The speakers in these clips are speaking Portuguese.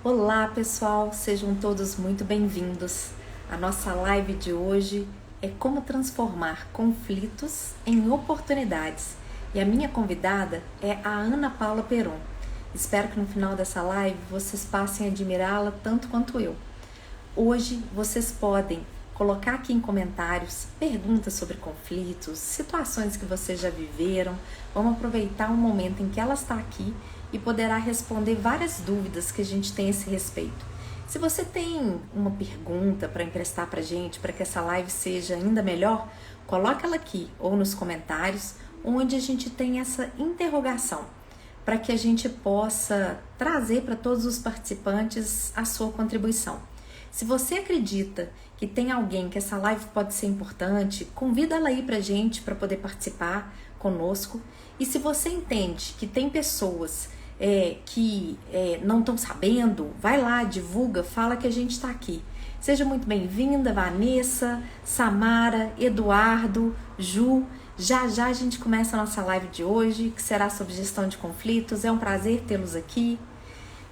Olá, pessoal, sejam todos muito bem-vindos. A nossa live de hoje é como transformar conflitos em oportunidades. E a minha convidada é a Ana Paula Peron. Espero que no final dessa live vocês passem a admirá-la tanto quanto eu. Hoje vocês podem colocar aqui em comentários perguntas sobre conflitos, situações que vocês já viveram. Vamos aproveitar o momento em que ela está aqui e poderá responder várias dúvidas que a gente tem a esse respeito. Se você tem uma pergunta para emprestar para a gente, para que essa live seja ainda melhor, coloca ela aqui ou nos comentários, onde a gente tem essa interrogação, para que a gente possa trazer para todos os participantes a sua contribuição. Se você acredita que tem alguém que essa live pode ser importante, convida ela aí pra gente para poder participar conosco. E se você entende que tem pessoas que não estão sabendo, vai lá, divulga, fala que a gente está aqui. Seja muito bem-vinda, Vanessa, Samara, Eduardo, Ju. Já já a gente começa a nossa live de hoje, que será sobre gestão de conflitos. É um prazer tê-los aqui.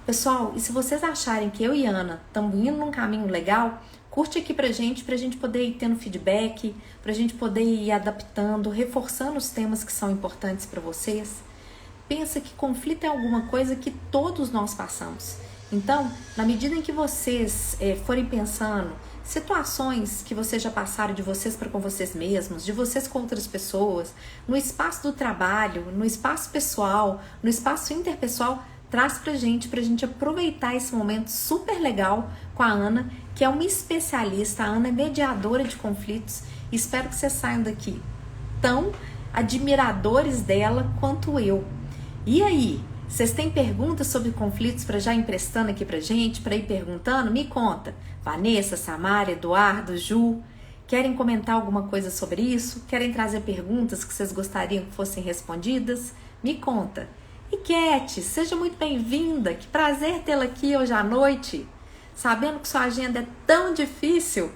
Pessoal, e se vocês acharem que eu e Ana estamos indo num caminho legal, curte aqui pra gente poder ir tendo feedback, pra gente poder ir adaptando, reforçando os temas que são importantes para vocês. Pensa que conflito é alguma coisa que todos nós passamos. Então, na medida em que vocês forem pensando situações que vocês já passaram de vocês para com vocês mesmos, de vocês com outras pessoas, no espaço do trabalho, no espaço pessoal, no espaço interpessoal, traz pra gente aproveitar esse momento super legal com a Ana, que é uma especialista. A Ana é mediadora de conflitos. Espero que vocês saiam daqui tão admiradores dela quanto eu. E aí, vocês têm perguntas sobre conflitos para já emprestando aqui pra gente, para ir perguntando? Me conta. Vanessa, Samara, Eduardo, Ju, querem comentar alguma coisa sobre isso? Querem trazer perguntas que vocês gostariam que fossem respondidas? Me conta. E Cat, seja muito bem-vinda. Que prazer tê-la aqui hoje à noite. Sabendo que sua agenda é tão difícil,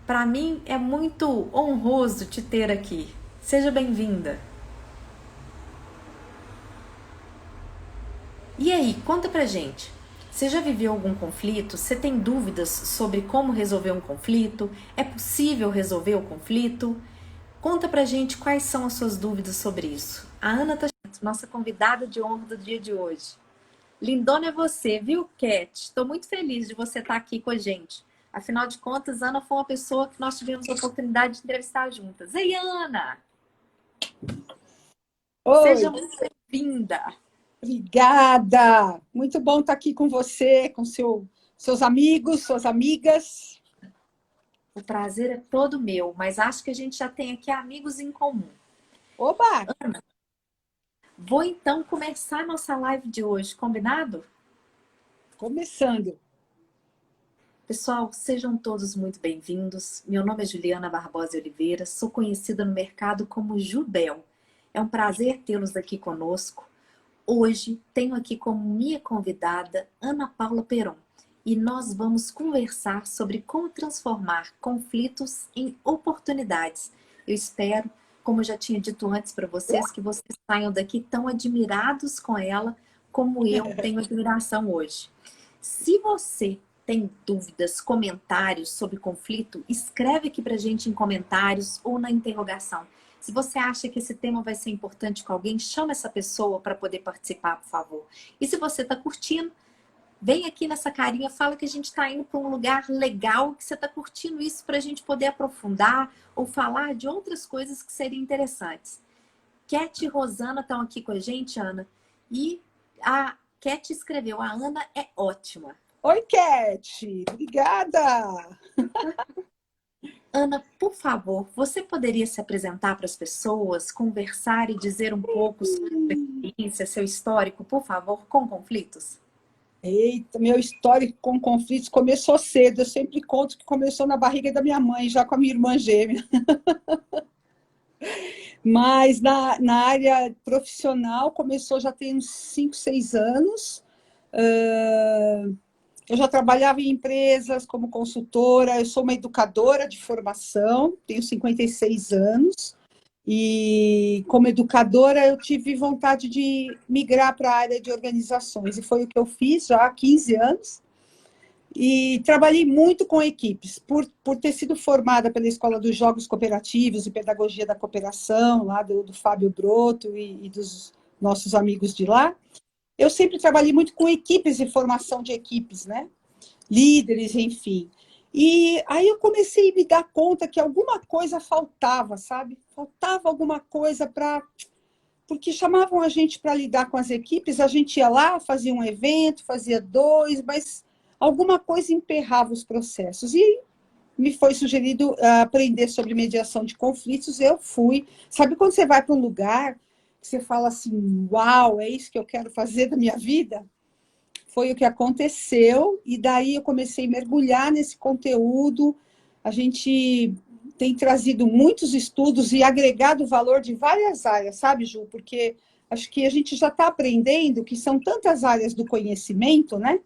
para mim é muito honroso te ter aqui. Seja bem-vinda. E aí, conta pra gente. Você já viveu algum conflito? Você tem dúvidas sobre como resolver um conflito? É possível resolver o conflito? Conta pra gente quais são as suas dúvidas sobre isso. A Ana tá nossa convidada de honra do dia de hoje. Lindona é você, viu, Cat? Estou muito feliz de você estar aqui com a gente. Afinal de contas, Ana foi uma pessoa que nós tivemos a oportunidade de entrevistar juntas. Ei, Ana! Oi, Seja muito bem-vinda! obrigada. Muito bom estar aqui com você, com seus amigos, suas amigas. O prazer é todo meu, mas acho que a gente já tem aqui amigos em comum. Oba, Vou então começar nossa live de hoje, combinado? começando. Pessoal, sejam todos muito bem-vindos. Meu nome é Juliana Barbosa Oliveira, sou conhecida no mercado como Jubel. É um prazer tê-los aqui conosco. Hoje tenho aqui como minha convidada Ana Paula Peron e nós vamos conversar sobre como transformar conflitos em oportunidades. Eu espero, como eu já tinha dito antes para vocês, que vocês saiam daqui tão admirados com ela como eu tenho admiração hoje. Se você tem dúvidas, comentários sobre conflito, escreve aqui pra gente em comentários ou na interrogação. Se você acha que esse tema vai ser importante com alguém, chama essa pessoa para poder participar, por favor. E se você está curtindo, vem aqui nessa carinha, fala que a gente está indo para um lugar legal, que você está curtindo isso para a gente poder aprofundar ou falar de outras coisas que seriam interessantes. Cat e Rosana estão aqui com a gente, Ana, e a Cat escreveu, a Ana é ótima. Oi, Cat, obrigada. Ana, por favor, você poderia se apresentar para as pessoas, conversar e dizer um pouco sobre a sua experiência, seu histórico, por favor, com conflitos? Eita, meu histórico com conflitos começou cedo. Eu sempre conto que começou na barriga da minha mãe, já com a minha irmã gêmea. Mas na área profissional começou já tem uns 5, 6 anos. Eu já trabalhava em empresas como consultora, eu sou uma educadora de formação, tenho 56 anos, e como educadora eu tive vontade de migrar para a área de organizações, e foi o que eu fiz já há 15 anos. E trabalhei muito com equipes, por ter sido formada pela Escola dos Jogos Cooperativos e Pedagogia da Cooperação, lá do Fábio Broto e dos nossos amigos de lá. Eu sempre trabalhei muito com equipes e formação de equipes, né? Líderes, enfim. E aí eu comecei a me dar conta que alguma coisa faltava, sabe? Faltava alguma coisa para... Porque chamavam a gente para lidar com as equipes, a gente ia lá, fazia um evento, fazia dois, mas alguma coisa emperrava os processos. E me foi sugerido aprender sobre mediação de conflitos, eu fui. Sabe quando você vai para um lugar que você fala assim, uau, é isso que eu quero fazer da minha vida? Foi o que aconteceu, e daí eu comecei a mergulhar nesse conteúdo. A gente tem trazido muitos estudos e agregado valor de várias áreas, sabe, Ju? Porque acho que a gente já está aprendendo que são tantas áreas do conhecimento, né?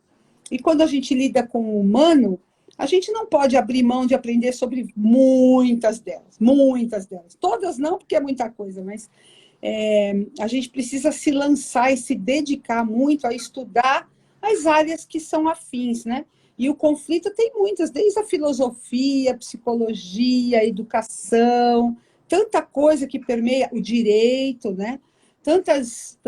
E quando a gente lida com o humano, a gente não pode abrir mão de aprender sobre muitas delas, muitas delas. Todas não, porque é muita coisa, mas a gente precisa se lançar e se dedicar muito a estudar as áreas que são afins, né? E o conflito tem muitas, desde a filosofia, a psicologia, a educação, tanta coisa que permeia o direito, né? Tantas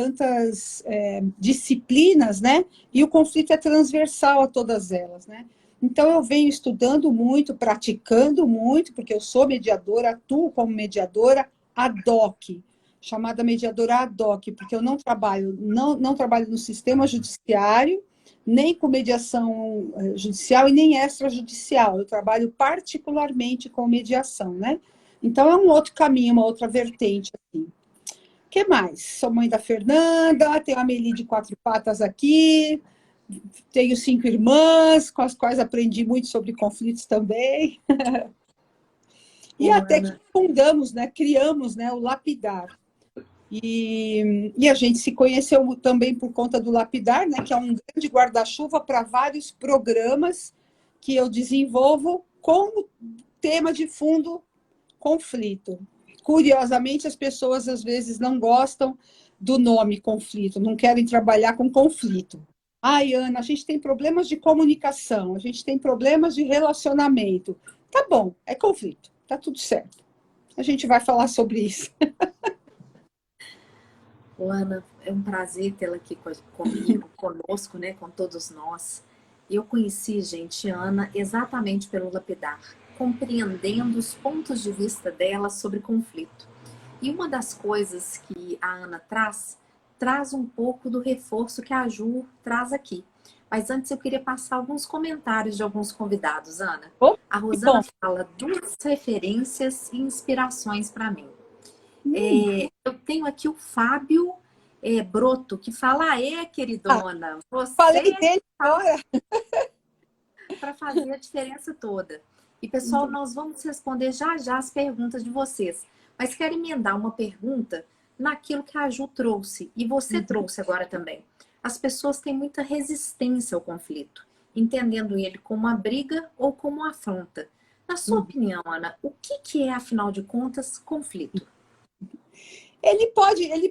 disciplinas, né? E o conflito é transversal a todas elas, né? Então, eu venho estudando muito, praticando muito, porque eu sou mediadora, atuo como mediadora ad hoc, chamada mediadora ad hoc, porque eu não trabalho no sistema judiciário, nem com mediação judicial e nem extrajudicial. Eu trabalho particularmente com mediação, né? Então, é um outro caminho, uma outra vertente, assim. O que mais? Sou mãe da Fernanda, tenho a Amelie de 4 patas aqui, tenho 5 irmãs, com as quais aprendi muito sobre conflitos também. E até que fundamos, né, criamos, né, o Lapidar. E a gente se conheceu também por conta do Lapidar, né, que é um grande guarda-chuva para vários programas que eu desenvolvo com tema de fundo conflito. Curiosamente, as pessoas às vezes não gostam do nome conflito, não querem trabalhar com conflito. Ai, Ana, a gente tem problemas de comunicação, a gente tem problemas de relacionamento. Tá bom, é conflito, tá tudo certo. A gente vai falar sobre isso. Ana, é um prazer tê-la aqui comigo, conosco, né, com todos nós. Eu conheci, gente, Ana exatamente pelo Lapidar, compreendendo os pontos de vista dela sobre conflito. E uma das coisas que a Ana traz um pouco do reforço que a Ju traz aqui. Mas antes eu queria passar alguns comentários de alguns convidados, Ana. A Rosana fala 2 referências e inspirações para mim. Eu tenho aqui o Fábio Broto, que fala, queridona, você falei dele agora. Para fazer a diferença toda. E, pessoal, nós vamos responder já já as perguntas de vocês. Mas quero emendar uma pergunta naquilo que a Ju trouxe, e você trouxe agora também. As pessoas têm muita resistência ao conflito, entendendo ele como uma briga ou como uma afronta. Na sua opinião, Ana, o que é, afinal de contas, conflito? Ele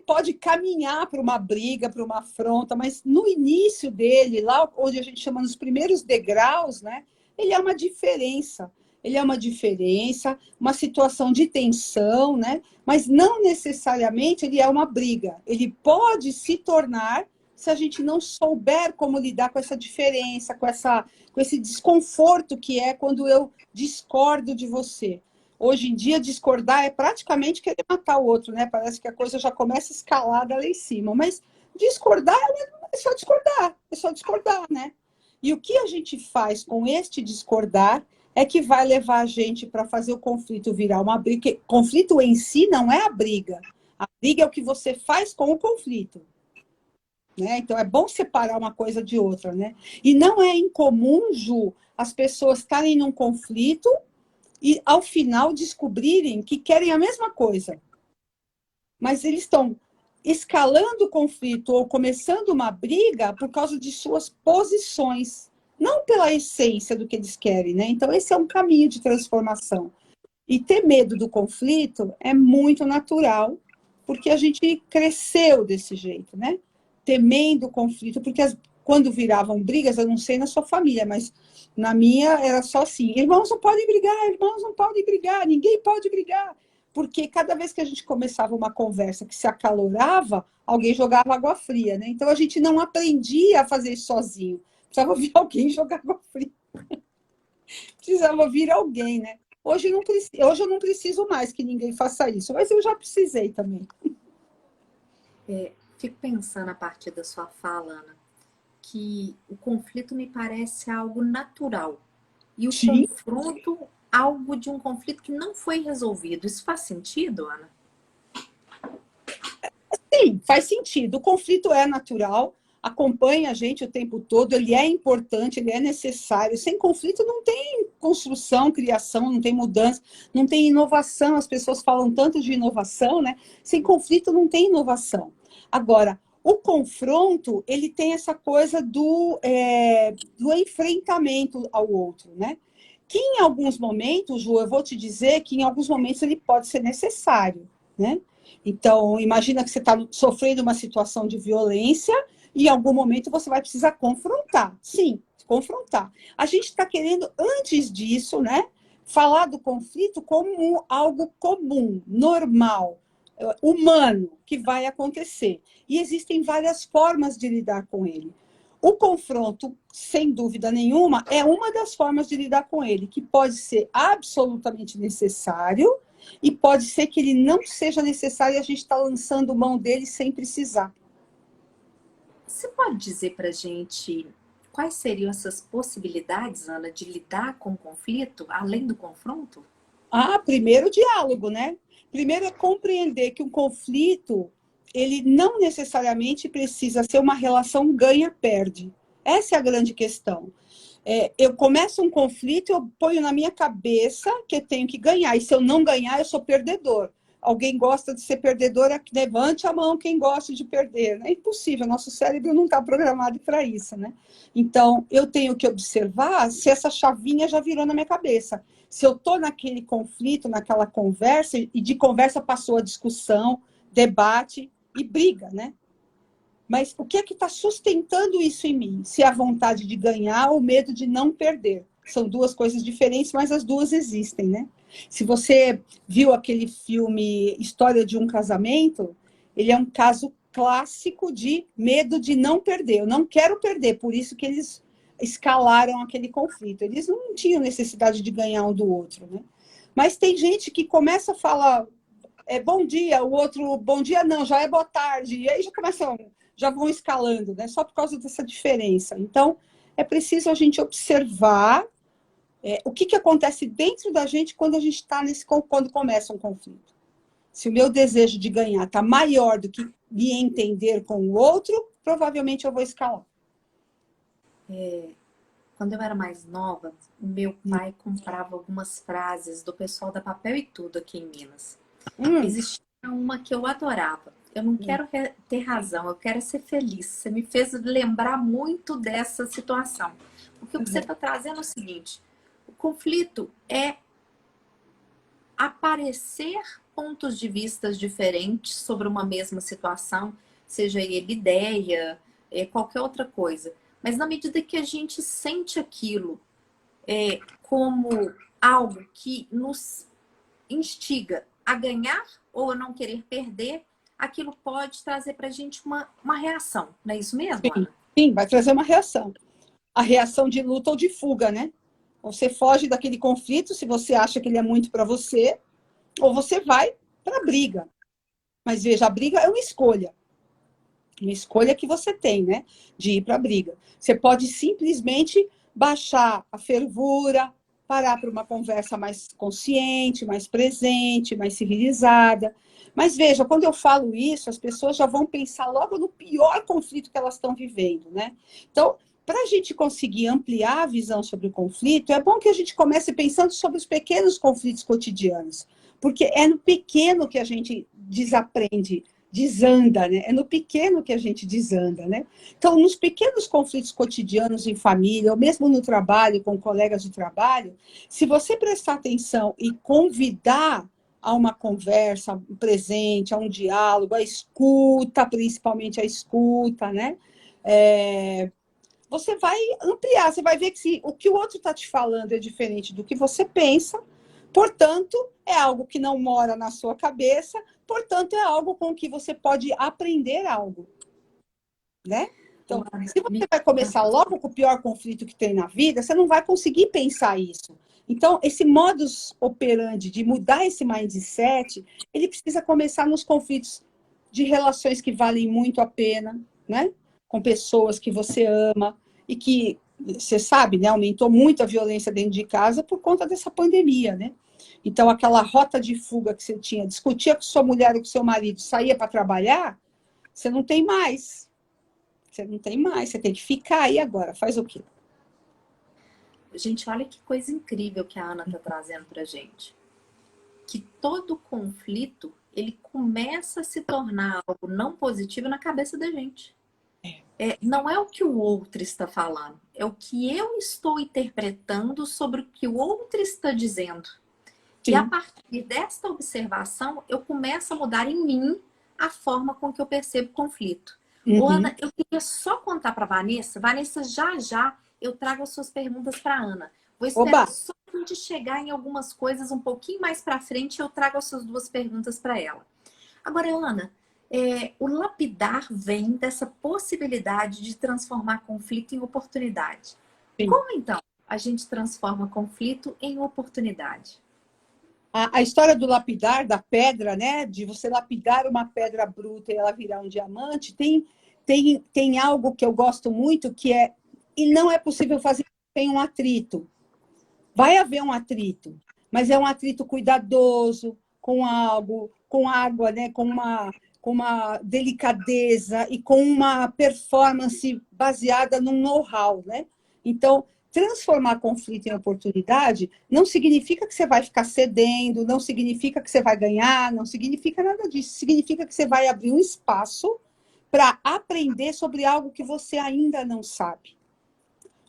pode caminhar para uma briga, para uma afronta, mas no início dele, lá onde a gente chama nos primeiros degraus, né, ele é uma diferença. Ele é uma diferença, uma situação de tensão, né, mas não necessariamente ele é uma briga. Ele pode se tornar, se a gente não souber como lidar com essa diferença, com esse desconforto que é quando eu discordo de você. Hoje em dia, discordar é praticamente querer matar o outro, né? Parece que a coisa já começa escalada lá em cima. Mas discordar é só discordar, né? E o que a gente faz com este discordar é que vai levar a gente para fazer o conflito virar uma briga. Porque conflito em si não é a briga. A briga é o que você faz com o conflito. Né? Então, é bom separar uma coisa de outra, né? E não é incomum, Ju, as pessoas estarem num conflito e, ao final, descobrirem que querem a mesma coisa. Mas eles estão escalando o conflito ou começando uma briga por causa de suas posições, não pela essência do que eles querem, né? Então, esse é um caminho de transformação. E ter medo do conflito é muito natural, porque a gente cresceu desse jeito, né? Temendo o conflito, porque quando viravam brigas, eu não sei na sua família, mas na minha era só assim, irmãos não podem brigar, irmãos não podem brigar, ninguém pode brigar. Porque cada vez que a gente começava uma conversa que se acalorava, alguém jogava água fria, né? Então a gente não aprendia a fazer isso sozinho. Precisava vir alguém jogar água fria. Precisava vir alguém, né? Hoje eu não preciso mais que ninguém faça isso, mas eu já precisei também. Fico pensando a partir da sua fala, Ana, que o conflito me parece algo natural e o Sim, confronto algo de um conflito que não foi resolvido. Isso faz sentido, Ana? sim, faz sentido. O conflito é natural, acompanha a gente o tempo todo, ele é importante, ele é necessário. Sem conflito não tem construção, criação, não tem mudança, não tem inovação. As pessoas falam tanto de inovação, né? Sem conflito não tem inovação. Agora, o confronto, ele tem essa coisa do enfrentamento ao outro, né? Que em alguns momentos, Ju, eu vou te dizer que em alguns momentos ele pode ser necessário, né? Então, imagina que você está sofrendo uma situação de violência e em algum momento você vai precisar confrontar. Sim, confrontar. A gente está querendo, antes disso, né, falar do conflito como algo comum, normal, humano, que vai acontecer. E existem várias formas de lidar com ele. O confronto, sem dúvida nenhuma, é uma das formas de lidar com ele, que pode ser absolutamente necessário e pode ser que ele não seja necessário e a gente está lançando mão dele sem precisar. Você pode dizer para a gente quais seriam essas possibilidades, Ana, de lidar com o conflito, além do confronto? Primeiro o diálogo, né? Primeiro é compreender que um conflito, ele não necessariamente precisa ser uma relação ganha-perde. Essa é a grande questão. Eu começo um conflito, eu ponho na minha cabeça que eu tenho que ganhar. E se eu não ganhar, eu sou perdedor. Alguém gosta de ser perdedor, levante a mão quem gosta de perder. É impossível, nosso cérebro não está programado para isso, né? Então, eu tenho que observar se essa chavinha já virou na minha cabeça. Se eu estou naquele conflito, naquela conversa, e de conversa passou a discussão, debate e briga, né? Mas o que é que está sustentando isso em mim? Se é a vontade de ganhar ou o medo de não perder. São duas coisas diferentes, mas as duas existem, né? Se você viu aquele filme História de um Casamento, ele é um caso clássico de medo de não perder. Eu não quero perder, por isso que eles escalaram aquele conflito. Eles não tinham necessidade de ganhar um do outro, né? Mas tem gente que começa a falar bom dia, o outro bom dia não, já é boa tarde, e aí já vão escalando, né? Só por causa dessa diferença. Então, é preciso a gente observar o que acontece dentro da gente quando a gente está quando começa um conflito. Se o meu desejo de ganhar está maior do que me entender com o outro, provavelmente eu vou escalar. Quando eu era mais nova, o meu pai comprava algumas frases do pessoal da Papel e Tudo aqui em Minas. Existia uma que eu adorava. Eu não quero ter razão, eu quero ser feliz. Você me fez lembrar muito dessa situação. Porque o que você está trazendo é o seguinte: o conflito é aparecer pontos de vista diferentes sobre uma mesma situação, seja ele ideia, qualquer outra coisa. Mas na medida que a gente sente aquilo como algo que nos instiga a ganhar ou a não querer perder, aquilo pode trazer para a gente uma reação. Não é isso mesmo, Ana? Sim, vai trazer uma reação. A reação de luta ou de fuga, né? Você foge daquele conflito se você acha que ele é muito para você, ou você vai para a briga. Mas veja, a briga é uma escolha. Uma escolha que você tem, né? De ir para a briga. Você pode simplesmente baixar a fervura, parar para uma conversa mais consciente, mais presente, mais civilizada. Mas veja, quando eu falo isso, as pessoas já vão pensar logo no pior conflito que elas estão vivendo, né? Então, para a gente conseguir ampliar a visão sobre o conflito, é bom que a gente comece pensando sobre os pequenos conflitos cotidianos, porque é no pequeno que a gente desaprende, desanda, né? É no pequeno que a gente desanda, né? Então, nos pequenos conflitos cotidianos em família, ou mesmo no trabalho, com colegas de trabalho, se você prestar atenção e convidar a uma conversa, um presente, a um diálogo, a escuta, principalmente a escuta, né? você vai ampliar, você vai ver que o que o outro está te falando é diferente do que você pensa, portanto, é algo que não mora na sua cabeça, portanto, é algo com que você pode aprender algo, né? Então, Ana, se você vai começar logo com o pior conflito que tem na vida, você não vai conseguir pensar isso. Então, esse modus operandi de mudar esse mindset, ele precisa começar nos conflitos de relações que valem muito a pena, né? Com pessoas que você ama e que, você sabe, né? Aumentou muito a violência dentro de casa por conta dessa pandemia, né? Então, aquela rota de fuga que você tinha, discutia com sua mulher ou com seu marido, saía para trabalhar, você não tem mais. Você não tem mais, você tem que ficar aí agora. Faz o quê? gente, olha que coisa incrível que a Ana está trazendo para gente. Que todo conflito, ele começa a se tornar algo não positivo na cabeça da gente. Não é o que o outro está falando, é o que eu estou interpretando sobre o que o outro está dizendo. E a Sim. partir desta observação, eu começo a mudar em mim a forma com que eu percebo o conflito. Ô, Uhum. Ana, eu queria só contar para Vanessa. Vanessa, já já eu trago as suas perguntas para Ana. Vou Oba! esperar só a gente chegar em algumas coisas um pouquinho mais para frente e eu trago as suas duas perguntas para ela. Agora, Ana, o lapidar vem dessa possibilidade de transformar conflito em oportunidade. Sim. Como então a gente transforma conflito em oportunidade? A história do lapidar, da pedra, né? De você lapidar uma pedra bruta e ela virar um diamante, tem algo que eu gosto muito, que é, e não é possível fazer sem um atrito. Vai haver um atrito, mas é um atrito cuidadoso, com algo, com água, né? Com uma delicadeza e com uma performance baseada num know-how, né? Então, transformar conflito em oportunidade não significa que você vai ficar cedendo, não significa que você vai ganhar, não significa nada disso. Significa que você vai abrir um espaço para aprender sobre algo que você ainda não sabe.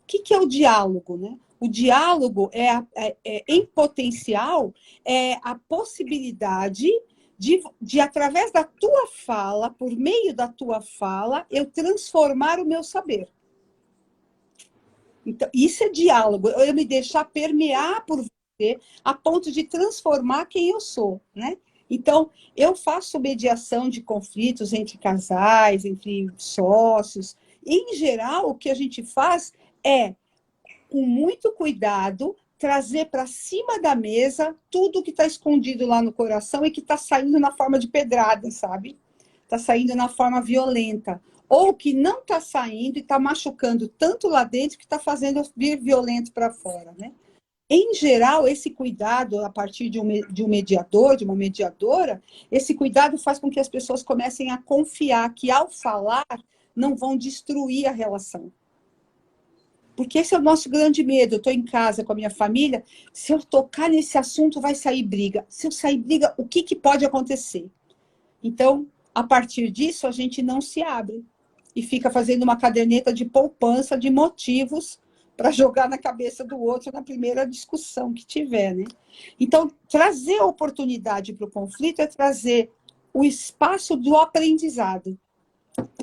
O que é o diálogo, né? O diálogo em potencial, é a possibilidade de, através da tua fala, por meio da tua fala, eu transformar o meu saber. Então, isso é diálogo, eu me deixar permear por você a ponto de transformar quem eu sou, né? Então, eu faço mediação de conflitos entre casais, entre sócios. Em geral, o que a gente faz é, com muito cuidado, trazer para cima da mesa tudo que está escondido lá no coração e que está saindo na forma de pedrada, sabe? Está saindo na forma violenta. Ou que não está saindo e está machucando tanto lá dentro que está fazendo vir violento para fora, né? Em geral, esse cuidado, a partir de um mediador, de uma mediadora, esse cuidado faz com que as pessoas comecem a confiar que, ao falar, não vão destruir a relação. Porque esse é o nosso grande medo. Eu estou em casa com a minha família, se eu tocar nesse assunto, vai sair briga. Se eu sair briga, o que pode acontecer? Então, a partir disso, a gente não se abre e fica fazendo uma caderneta de poupança de motivos para jogar na cabeça do outro na primeira discussão que tiver, né? Então, trazer oportunidade para o conflito é trazer o espaço do aprendizado.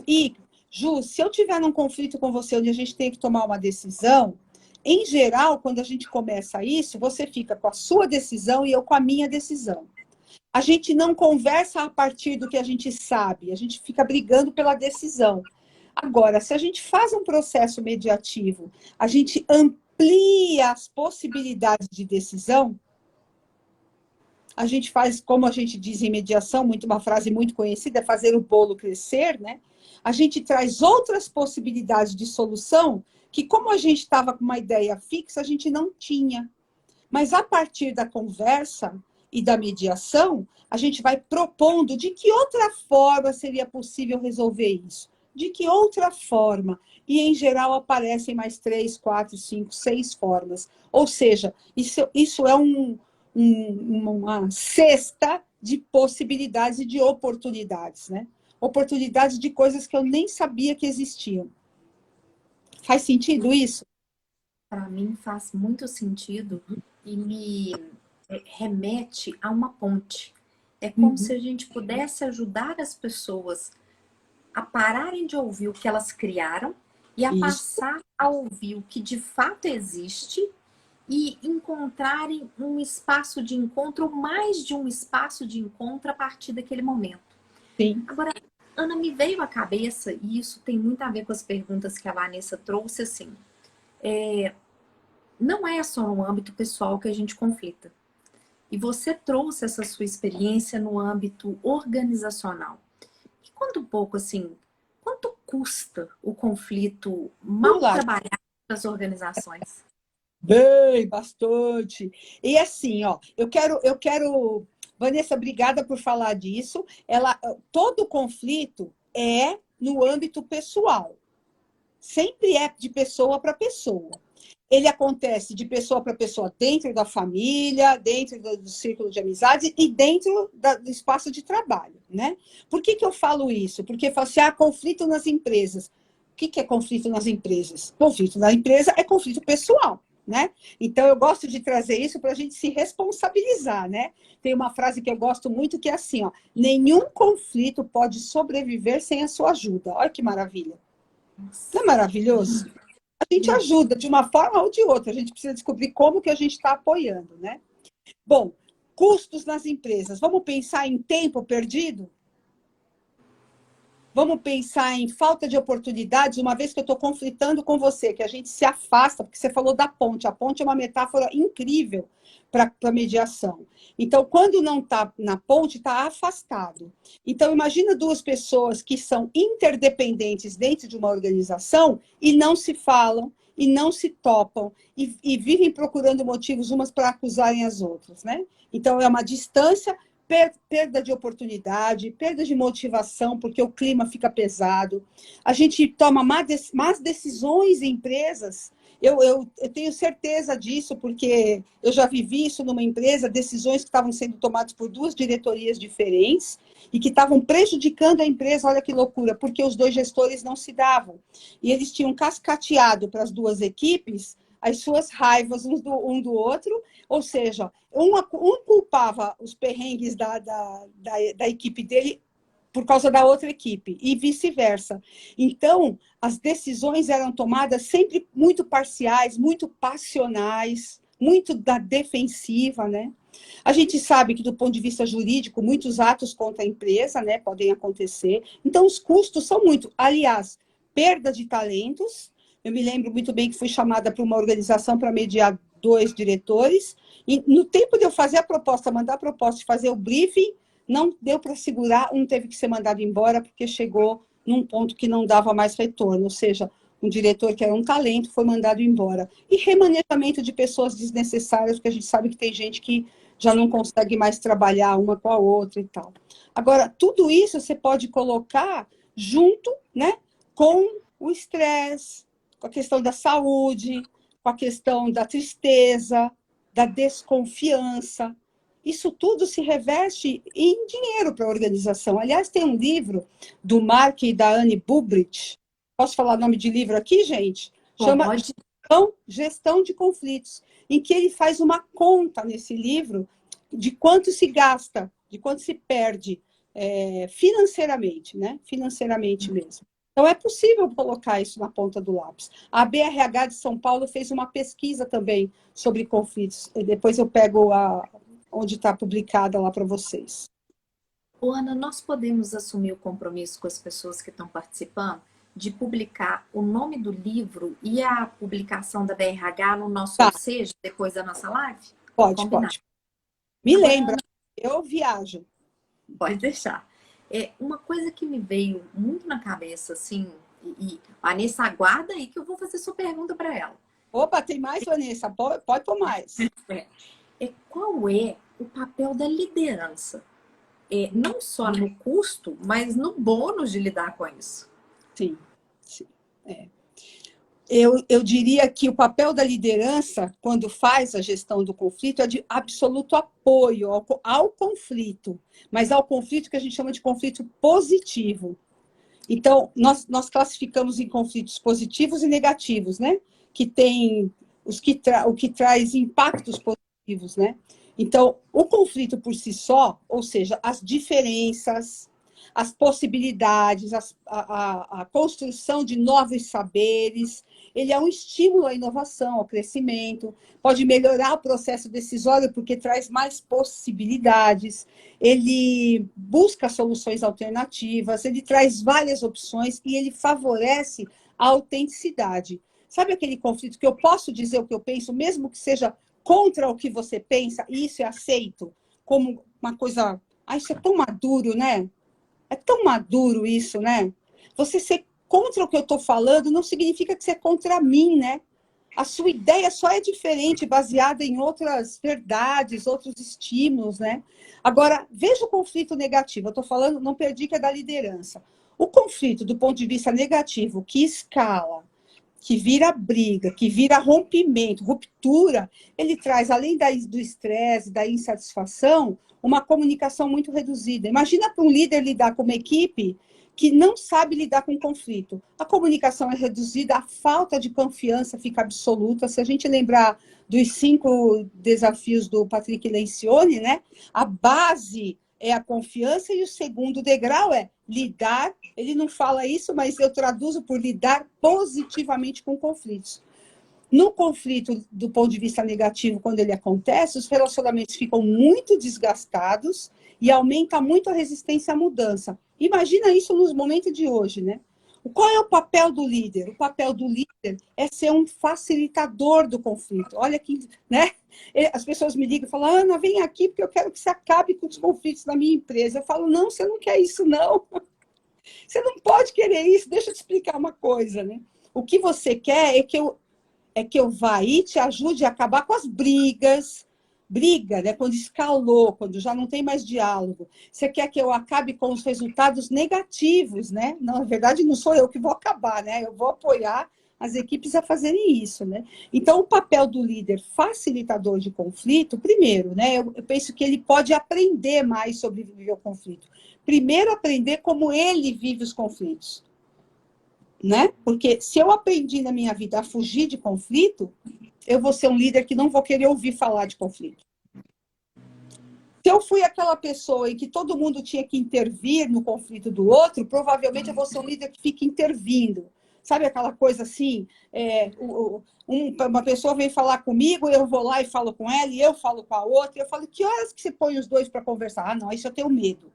E, Ju, se eu tiver num conflito com você onde a gente tem que tomar uma decisão, em geral, quando a gente começa isso, você fica com a sua decisão e eu com a minha decisão. A gente não conversa a partir do que a gente sabe, a gente fica brigando pela decisão. Agora, se a gente faz um processo mediativo, a gente amplia as possibilidades de decisão, a gente faz, como a gente diz em mediação, uma frase muito conhecida, é fazer o bolo crescer, né? A gente traz outras possibilidades de solução que, como a gente estava com uma ideia fixa, a gente não tinha. Mas a partir da conversa e da mediação, a gente vai propondo de que outra forma seria possível resolver isso. De que outra forma? E, em geral, aparecem mais 3, 4, 5, 6 formas. Ou seja, isso é uma cesta de possibilidades e de oportunidades, né? Oportunidades de coisas que eu nem sabia que existiam. Faz sentido isso? Para mim faz muito sentido e me remete a uma ponte. É como se Uhum. a gente pudesse ajudar as pessoas a pararem de ouvir o que elas criaram e a Isso. passar a ouvir o que de fato existe e encontrarem um espaço de encontro, ou mais de um espaço de encontro a partir daquele momento. Sim. Agora, Ana, me veio à cabeça, e isso tem muito a ver com as perguntas que a Vanessa trouxe, assim, não é só no âmbito pessoal que a gente conflita. E você trouxe essa sua experiência no âmbito organizacional. E conta um pouco, assim, quanto custa o conflito mal Lá, trabalhado nas organizações? bem, bastante. E assim, ó, Vanessa, obrigada por falar disso. Todo conflito é no âmbito pessoal. Sempre é de pessoa para pessoa. Ele acontece de pessoa para pessoa dentro da família, dentro do círculo de amizades e dentro do espaço de trabalho, né? Por que eu falo isso? Porque eu falo assim, conflito nas empresas. O que é conflito nas empresas? Conflito na empresa é conflito pessoal, né? Então, eu gosto de trazer isso para a gente se responsabilizar, né? Tem uma frase que eu gosto muito que é assim, ó, nenhum conflito pode sobreviver sem a sua ajuda. Olha que maravilha. Não é maravilhoso? A gente ajuda de uma forma ou de outra. A gente precisa descobrir como que a gente está apoiando, né? Bom, custos nas empresas. Vamos pensar em tempo perdido? Vamos pensar em falta de oportunidades, uma vez que eu estou conflitando com você, que a gente se afasta, porque você falou da ponte. A ponte é uma metáfora incrível para a mediação. Então, quando não está na ponte, está afastado. Então, imagina duas pessoas que são interdependentes dentro de uma organização e não se falam, e não se topam, e vivem procurando motivos umas para acusarem as outras, né? Então, é uma distância, perda de oportunidade, perda de motivação, porque o clima fica pesado. A gente toma más decisões em empresas. Eu tenho certeza disso, porque eu já vivi isso numa empresa, decisões que estavam sendo tomadas por duas diretorias diferentes e que estavam prejudicando a empresa, olha que loucura, porque os dois gestores não se davam. E eles tinham cascateado para as duas equipes as suas raivas um do outro, ou seja, um culpava os perrengues da equipe dele por causa da outra equipe, e vice-versa. Então, as decisões eram tomadas sempre muito parciais, muito passionais, muito da defensiva, né? A gente sabe que, do ponto de vista jurídico, muitos atos contra a empresa, né, podem acontecer. Então, os custos são muito. Aliás, perda de talentos. Eu me lembro muito bem que fui chamada para uma organização para mediar dois diretores, e no tempo de eu fazer a proposta, mandar a proposta e fazer o briefing, não deu para segurar, um teve que ser mandado embora porque chegou num ponto que não dava mais retorno, ou seja, um diretor que era um talento foi mandado embora. E remanejamento de pessoas desnecessárias, porque a gente sabe que tem gente que já não consegue mais trabalhar uma com a outra e tal. Agora, tudo isso você pode colocar junto, né, com o estresse, com a questão da saúde, com a questão da tristeza, da desconfiança. Isso tudo se reveste em dinheiro para a organização. Aliás, tem um livro do Mark e da Anne Bubrich. Posso falar o nome de livro aqui, gente? Chama Pode. Gestão de Conflitos, em que ele faz uma conta nesse livro de quanto se gasta, de quanto se perde financeiramente, né? Financeiramente mesmo. Então, é possível colocar isso na ponta do lápis. A BRH de São Paulo fez uma pesquisa também sobre conflitos. Depois eu pego onde está publicada lá para vocês. Ô, Ana, nós podemos assumir o compromisso com as pessoas que estão participando de publicar o nome do livro e a publicação da BRH no nosso, Tá, ou seja, depois da nossa live? pode, Combinar. pode. Me Agora, lembra, Ana, eu viajo. pode deixar. Uma coisa que me veio muito na cabeça, assim, e a Vanessa, aguarda aí que eu vou fazer sua pergunta para ela. Opa, tem mais, Vanessa? Pode pôr mais. Qual é o papel da liderança? Não só no custo, mas no bônus de lidar com isso. Sim, sim. Eu diria que o papel da liderança, quando faz a gestão do conflito, é de absoluto apoio ao conflito, mas ao conflito que a gente chama de conflito positivo. Então, nós classificamos em conflitos positivos e negativos, né? Que tem o que traz impactos positivos, né? Então, o conflito por si só, ou seja, as diferenças, as possibilidades, a construção de novos saberes. Ele é um estímulo à inovação, ao crescimento, pode melhorar o processo decisório porque traz mais possibilidades, ele busca soluções alternativas, ele traz várias opções e ele favorece a autenticidade. Sabe aquele conflito que eu posso dizer o que eu penso, mesmo que seja contra o que você pensa, e isso é aceito como uma coisa... Ah, isso é tão maduro, né? É tão maduro isso, né? Você ser contra o que eu estou falando não significa que você é contra mim, né? A sua ideia só é diferente, baseada em outras verdades, outros estímulos, né? Agora, veja o conflito negativo. Eu estou falando, não perdi que é da liderança. O conflito, do ponto de vista negativo, que escala, que vira briga, que vira rompimento, ruptura, ele traz, além do estresse, da insatisfação, uma comunicação muito reduzida. Imagina para um líder lidar com uma equipe que não sabe lidar com conflito. A comunicação é reduzida, a falta de confiança fica absoluta. Se a gente lembrar dos 5 desafios do Patrick Lencioni, né? A base é a confiança e o segundo degrau é lidar. Ele não fala isso, mas eu traduzo por lidar positivamente com conflitos. No conflito, do ponto de vista negativo, quando ele acontece, os relacionamentos ficam muito desgastados e aumenta muito a resistência à mudança. Imagina isso nos momentos de hoje, né? Qual é o papel do líder? O papel do líder é ser um facilitador do conflito. Olha que, né? As pessoas me ligam e falam, Ana, vem aqui porque eu quero que você acabe com os conflitos da minha empresa. Eu falo, não, você não quer isso, não. Você não pode querer isso. Deixa eu te explicar uma coisa, né? O que você quer é que eu vá e te ajude a acabar com as brigas. Briga, né? Quando escalou, quando já não tem mais diálogo. Você quer que eu acabe com os resultados negativos, né? Não, na verdade, não sou eu que vou acabar, né? Eu vou apoiar as equipes a fazerem isso, né? Então, o papel do líder facilitador de conflito, primeiro, né? Eu penso que ele pode aprender mais sobre viver o conflito. Primeiro, aprender como ele vive os conflitos. Né? Porque se eu aprendi na minha vida a fugir de conflito, eu vou ser um líder que não vou querer ouvir falar de conflito. Se eu fui aquela pessoa em que todo mundo tinha que intervir no conflito do outro, provavelmente eu vou ser um líder que fica intervindo. Sabe aquela coisa assim? Uma pessoa vem falar comigo, eu vou lá e falo com ela, e eu falo com a outra, e eu falo, que horas que você põe os dois para conversar? Ah, não, isso eu tenho medo.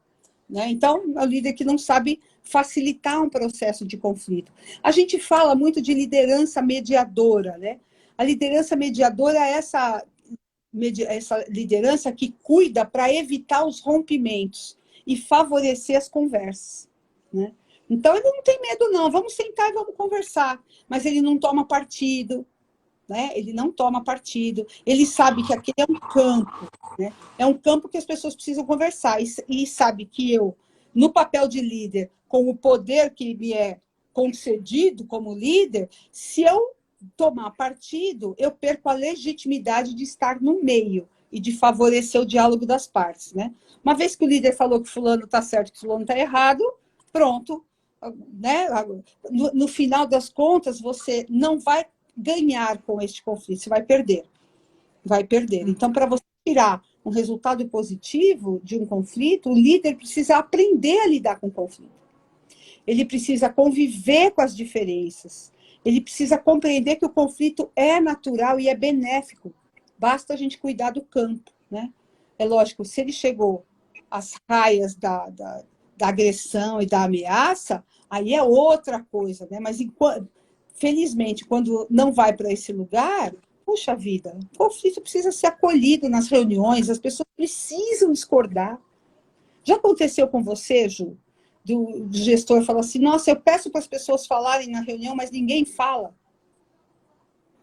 Né? Então, é o líder que não sabe facilitar um processo de conflito. A gente fala muito de liderança mediadora, né? A liderança mediadora é essa liderança que cuida para evitar os rompimentos e favorecer as conversas, né? Então, ele não tem medo, não. Vamos sentar e vamos conversar. Mas ele não toma partido, né? Ele não toma partido. Ele sabe que aquele é um campo, né? É um campo que as pessoas precisam conversar. E sabe que eu, no papel de líder, com o poder que me é concedido como líder, se eu tomar partido, eu perco a legitimidade de estar no meio e de favorecer o diálogo das partes, né? Uma vez que o líder falou que fulano está certo, que fulano está errado, pronto, né? No final das contas, você não vai ganhar com este conflito, você vai perder. Vai perder. Então, para você tirar um resultado positivo de um conflito, o líder precisa aprender a lidar com o conflito. Ele precisa conviver com as diferenças. Ele precisa compreender que o conflito é natural e é benéfico. Basta a gente cuidar do campo, né? É lógico, se ele chegou às raias da agressão e da ameaça, aí é outra coisa, né? Mas, felizmente, quando não vai para esse lugar, puxa vida, o conflito precisa ser acolhido nas reuniões, as pessoas precisam discordar. Já aconteceu com você, Ju? Do gestor falar assim, nossa, eu peço para as pessoas falarem na reunião, mas ninguém fala.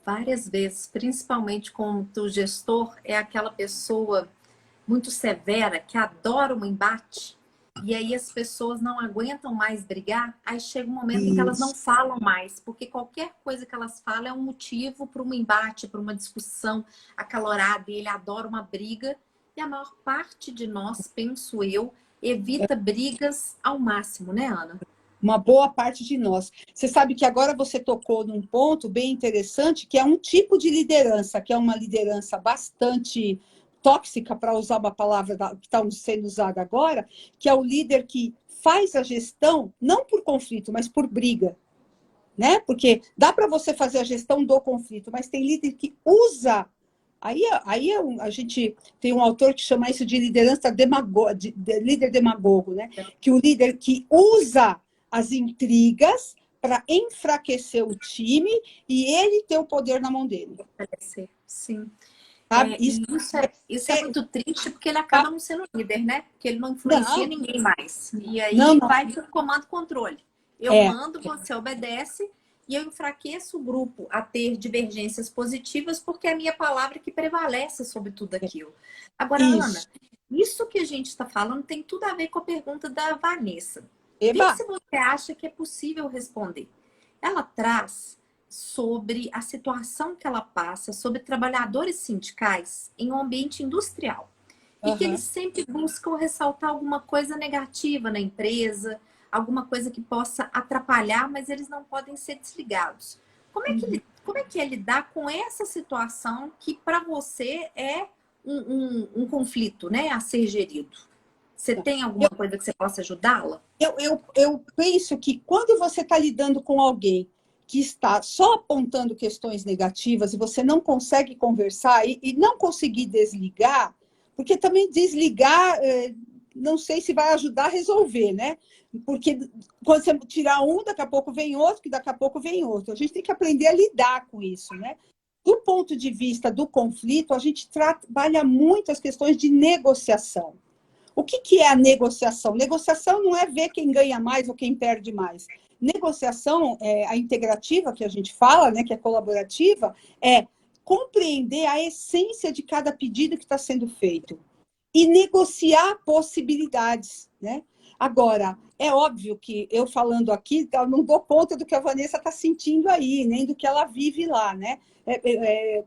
Várias vezes, principalmente quando o gestor é aquela pessoa muito severa, que adora um embate, e aí as pessoas não aguentam mais brigar, aí chega um momento em que elas não falam mais, porque qualquer coisa que elas falam é um motivo para um embate, para uma discussão acalorada, e ele adora uma briga, e a maior parte de nós, penso eu, evita brigas ao máximo, né, Ana? Uma boa parte de nós. Você sabe que agora você tocou num ponto bem interessante, que é um tipo de liderança, que é uma liderança bastante tóxica, para usar uma palavra que está sendo usada agora, que é o líder que faz a gestão não por conflito, mas por briga. Né? Porque dá para você fazer a gestão do conflito, mas tem líder que usa. A gente tem um autor que chama isso de liderança de líder demagogo, né? Que o líder que usa as intrigas para enfraquecer o time e ele ter o poder na mão dele. Sim. Sabe? Isso é muito triste, porque ele acaba não sendo líder, né? Porque ele não influencia ninguém mais. E aí vai para o comando e controle. Eu mando, você obedece, e eu enfraqueço o grupo a ter divergências positivas, porque é a minha palavra que prevalece sobre tudo aquilo. Agora, Ana, isso que a gente está falando tem tudo a ver com a pergunta da Vanessa. Vê se você acha que é possível responder. Ela traz sobre a situação que ela passa, sobre trabalhadores sindicais em um ambiente industrial. E que eles sempre buscam ressaltar alguma coisa negativa na empresa, alguma coisa que possa atrapalhar, mas eles não podem ser desligados. Como é que é lidar com essa situação que para você é um conflito, né, a ser gerido? Você tem alguma coisa que você possa ajudá-la? Eu penso que quando você está lidando com alguém que está só apontando questões negativas e você não consegue conversar e não conseguir desligar, porque também desligar, não sei se vai ajudar a resolver, né? Porque quando você tirar um, daqui a pouco vem outro, que daqui a pouco vem outro. A gente tem que aprender a lidar com isso, né? Do ponto de vista do conflito, a gente trabalha muito as questões de negociação. O que é a negociação? Negociação não é ver quem ganha mais ou quem perde mais. Negociação, a integrativa que a gente fala, né, que é colaborativa, é compreender a essência de cada pedido que está sendo feito e negociar possibilidades, né? Agora, é óbvio que eu falando aqui, eu não dou conta do que a Vanessa está sentindo aí, nem do que ela vive lá, né?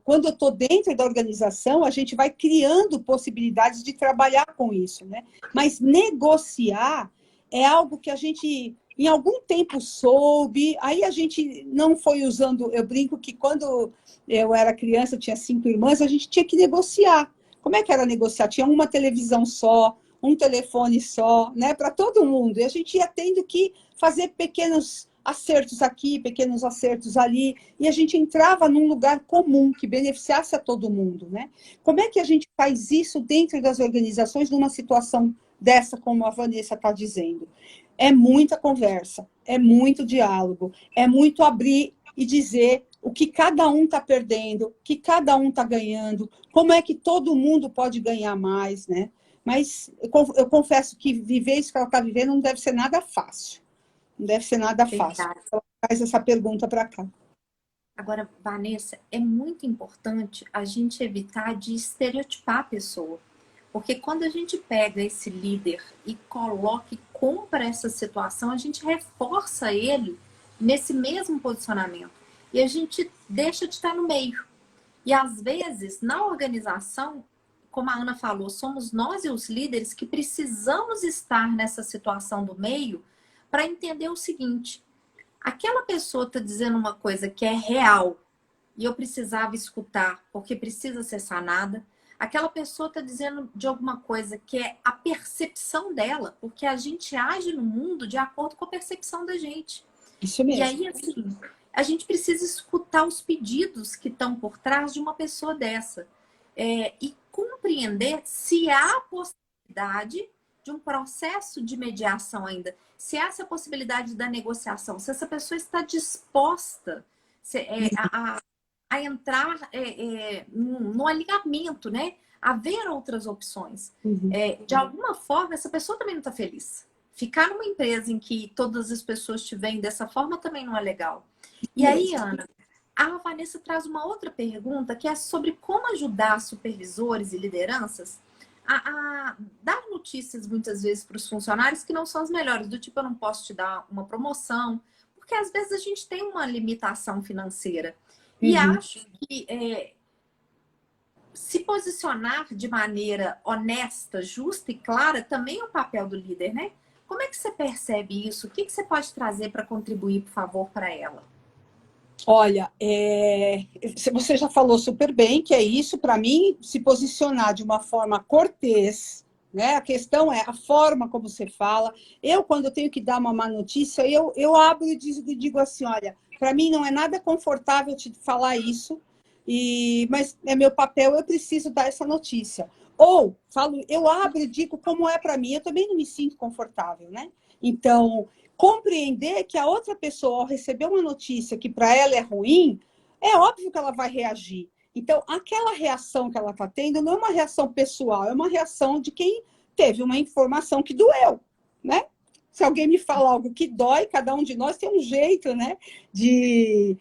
Quando eu estou dentro da organização, a gente vai criando possibilidades de trabalhar com isso, né? Mas negociar é algo que a gente, em algum tempo, soube, aí a gente não foi usando, eu brinco que quando eu era criança, eu tinha 5 irmãs, a gente tinha que negociar. Como é que era negociar? Tinha uma televisão só, um telefone só, né, para todo mundo. E a gente ia tendo que fazer pequenos acertos aqui, pequenos acertos ali, e a gente entrava num lugar comum que beneficiasse a todo mundo, né? Como é que a gente faz isso dentro das organizações numa situação dessa, como a Vanessa está dizendo? É muita conversa, é muito diálogo, é muito abrir e dizer o que cada um está perdendo, o que cada um está ganhando, como é que todo mundo pode ganhar mais, né? Mas eu confesso que viver isso que ela está vivendo não deve ser nada fácil. Não deve ser nada fácil. Ela faz essa pergunta para cá. Agora, Vanessa, é muito importante a gente evitar de estereotipar a pessoa. Porque quando a gente pega esse líder e coloca e compra essa situação, a gente reforça ele nesse mesmo posicionamento. E a gente deixa de estar no meio. E às vezes, na organização, como a Ana falou, somos nós e os líderes que precisamos estar nessa situação do meio para entender o seguinte: aquela pessoa está dizendo uma coisa que é real e eu precisava escutar porque precisa ser sanada. Aquela pessoa está dizendo de alguma coisa que é a percepção dela, porque a gente age no mundo de acordo com a percepção da gente. Isso mesmo. E aí, assim, a gente precisa escutar os pedidos que estão por trás de uma pessoa dessa. E compreender se há possibilidade de um processo de mediação ainda, se há essa possibilidade da negociação, se essa pessoa está disposta a entrar no alinhamento, né? A ver outras opções. De alguma forma, essa pessoa também não está feliz. Ficar numa empresa em que todas as pessoas estiverem dessa forma também não é legal. E aí, Ana, a Vanessa traz uma outra pergunta que é sobre como ajudar supervisores e lideranças a dar notícias muitas vezes para os funcionários que não são as melhores, do tipo, eu não posso te dar uma promoção, porque às vezes a gente tem uma limitação financeira. E acho que se posicionar de maneira honesta, justa e clara também é um papel do líder, né? Como é que você percebe isso? O que você pode trazer para contribuir, por favor, para ela? Olha, você já falou super bem que é isso, para mim, se posicionar de uma forma cortês, né? A questão é a forma como você fala. Eu, quando eu tenho que dar uma má notícia, eu abro e digo assim, olha, para mim não é nada confortável te falar isso, mas é meu papel, eu preciso dar essa notícia. Ou, falo, eu abro e digo como é para mim, eu também não me sinto confortável, né? Então, compreender que a outra pessoa, ao receber uma notícia que para ela é ruim, é óbvio que ela vai reagir. Então, aquela reação que ela está tendo não é uma reação pessoal, é uma reação de quem teve uma informação que doeu, né? Se alguém me fala algo que dói, cada um de nós tem um jeito, né, de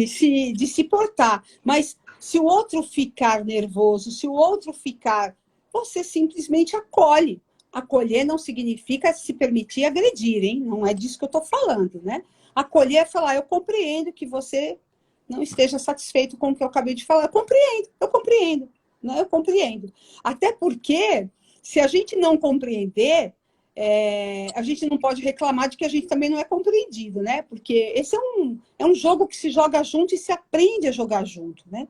se portar. Mas se o outro ficar nervoso, se o outro ficar, você simplesmente acolhe. Acolher não significa se permitir agredir, hein? Não é disso que eu estou falando, né? Acolher é falar, eu compreendo que você não esteja satisfeito com o que eu acabei de falar. Eu compreendo, né? Eu compreendo. Até porque, se a gente não compreender, a gente não pode reclamar de que a gente também não é compreendido, né? Porque esse é um jogo que se joga junto e se aprende a jogar junto, né?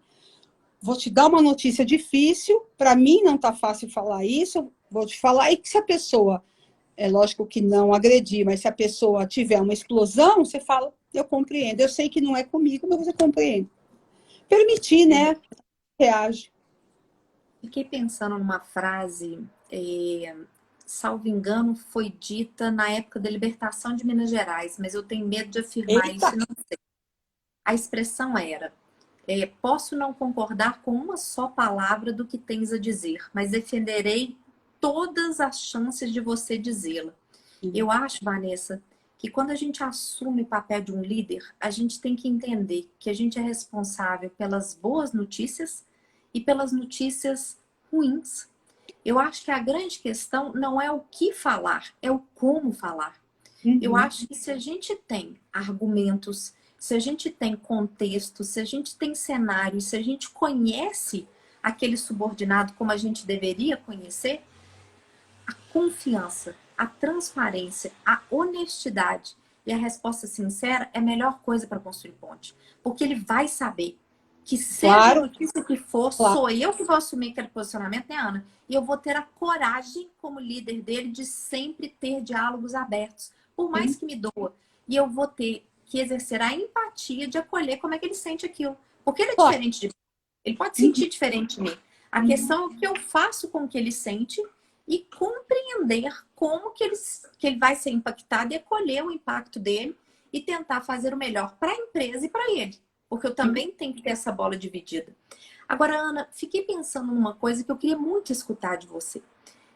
Vou te dar uma notícia difícil, para mim não está fácil falar isso, vou te falar, e que se a pessoa, é lógico que não agredir, mas se a pessoa tiver uma explosão, você fala, eu compreendo, eu sei que não é comigo, mas você compreende. Permitir, né? Reage. Fiquei pensando numa frase, salvo engano, foi dita na época da libertação de Minas Gerais, mas eu tenho medo de afirmar Eita! isso e não sei. A expressão era: posso não concordar com uma só palavra do que tens a dizer, mas defenderei todas as chances de você dizê-la. Eu acho, Vanessa, que quando a gente assume o papel de um líder, a gente tem que entender que a gente é responsável pelas boas notícias e pelas notícias ruins. Eu acho que a grande questão não é o que falar, é o como falar. Eu Uhum. acho que se a gente tem argumentos, se a gente tem contexto, se a gente tem cenário, se a gente conhece aquele subordinado como a gente deveria conhecer, a confiança, a transparência, a honestidade e a resposta sincera é a melhor coisa para construir ponte. Porque ele vai saber que seja a Claro, notícia que for, claro. sou eu que vou assumir aquele posicionamento, né, Ana? E eu vou ter a coragem, como líder dele, de sempre ter diálogos abertos, por mais Sim. que me doa. E eu vou ter que exercer a empatia de acolher como é que ele sente aquilo. Porque ele é Claro. diferente de mim. Ele pode Uhum. sentir diferente de mim. A Uhum. questão é o que eu faço com o que ele sente e compreender como que ele vai ser impactado e acolher o impacto dele e tentar fazer o melhor para a empresa e para ele. Porque eu também tenho que ter essa bola dividida. Agora, Ana, fiquei pensando numa coisa que eu queria muito escutar de você.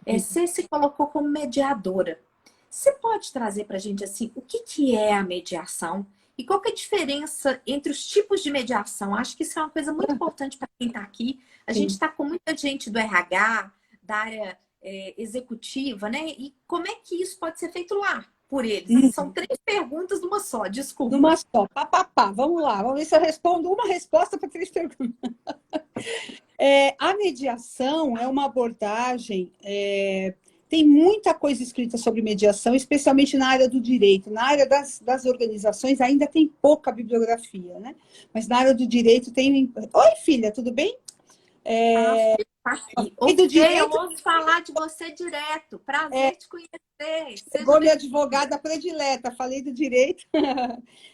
Você se colocou como mediadora. Você pode trazer para a gente assim, o que é a mediação? E qual que é a diferença entre os tipos de mediação? Acho que isso é uma coisa muito importante para quem está aqui. A gente Sim. está com muita gente do RH, da área executiva, né? E como é que isso pode ser feito lá por eles? São três perguntas numa só, Numa desculpa. só. Pá, pá, pá. Vamos lá. Vamos ver se eu respondo uma resposta para três perguntas. A mediação é uma abordagem. Tem muita coisa escrita sobre mediação, especialmente na área do direito. Na área das organizações ainda tem pouca bibliografia, né? Mas na área do direito tem. Oi, filha, tudo bem? Ah, Fê, tá aqui. Ô, E do Fê, eu direito, ouço falar de você direto. Prazer te conhecer. Seja chegou minha bem-vindo. advogada predileta, falei do direito.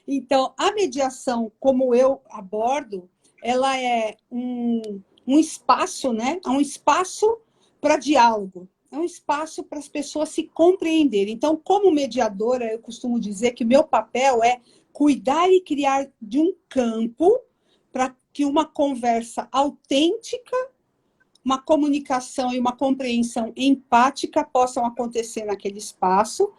Então, a mediação, como eu abordo, ela é um espaço, né? É um espaço para diálogo, é um espaço para as pessoas se compreenderem. Então, como mediadora, eu costumo dizer que o meu papel é cuidar e criar de um campo para que uma conversa autêntica, uma comunicação e uma compreensão empática possam acontecer naquele espaço,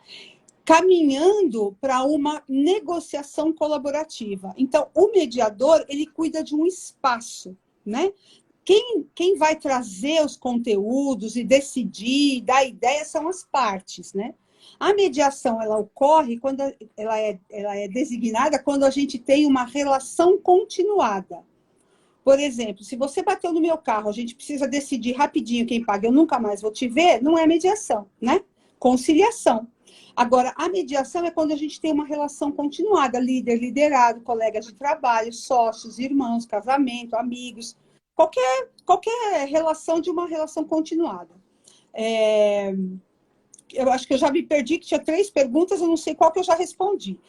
caminhando para uma negociação colaborativa. Então, o mediador, ele cuida de um espaço, né? Quem vai trazer os conteúdos e decidir, dar ideia, são as partes, né? A mediação, ela ocorre quando ela é designada quando a gente tem uma relação continuada. Por exemplo, se você bateu no meu carro, a gente precisa decidir rapidinho quem paga, eu nunca mais vou te ver, não é mediação, né? conciliação. Agora, a mediação é quando a gente tem uma relação continuada, líder, liderado, colegas de trabalho, sócios, irmãos, casamento, amigos, qualquer relação de uma relação continuada. Eu acho que eu já me perdi, que tinha 3 perguntas, eu não sei qual que eu já respondi.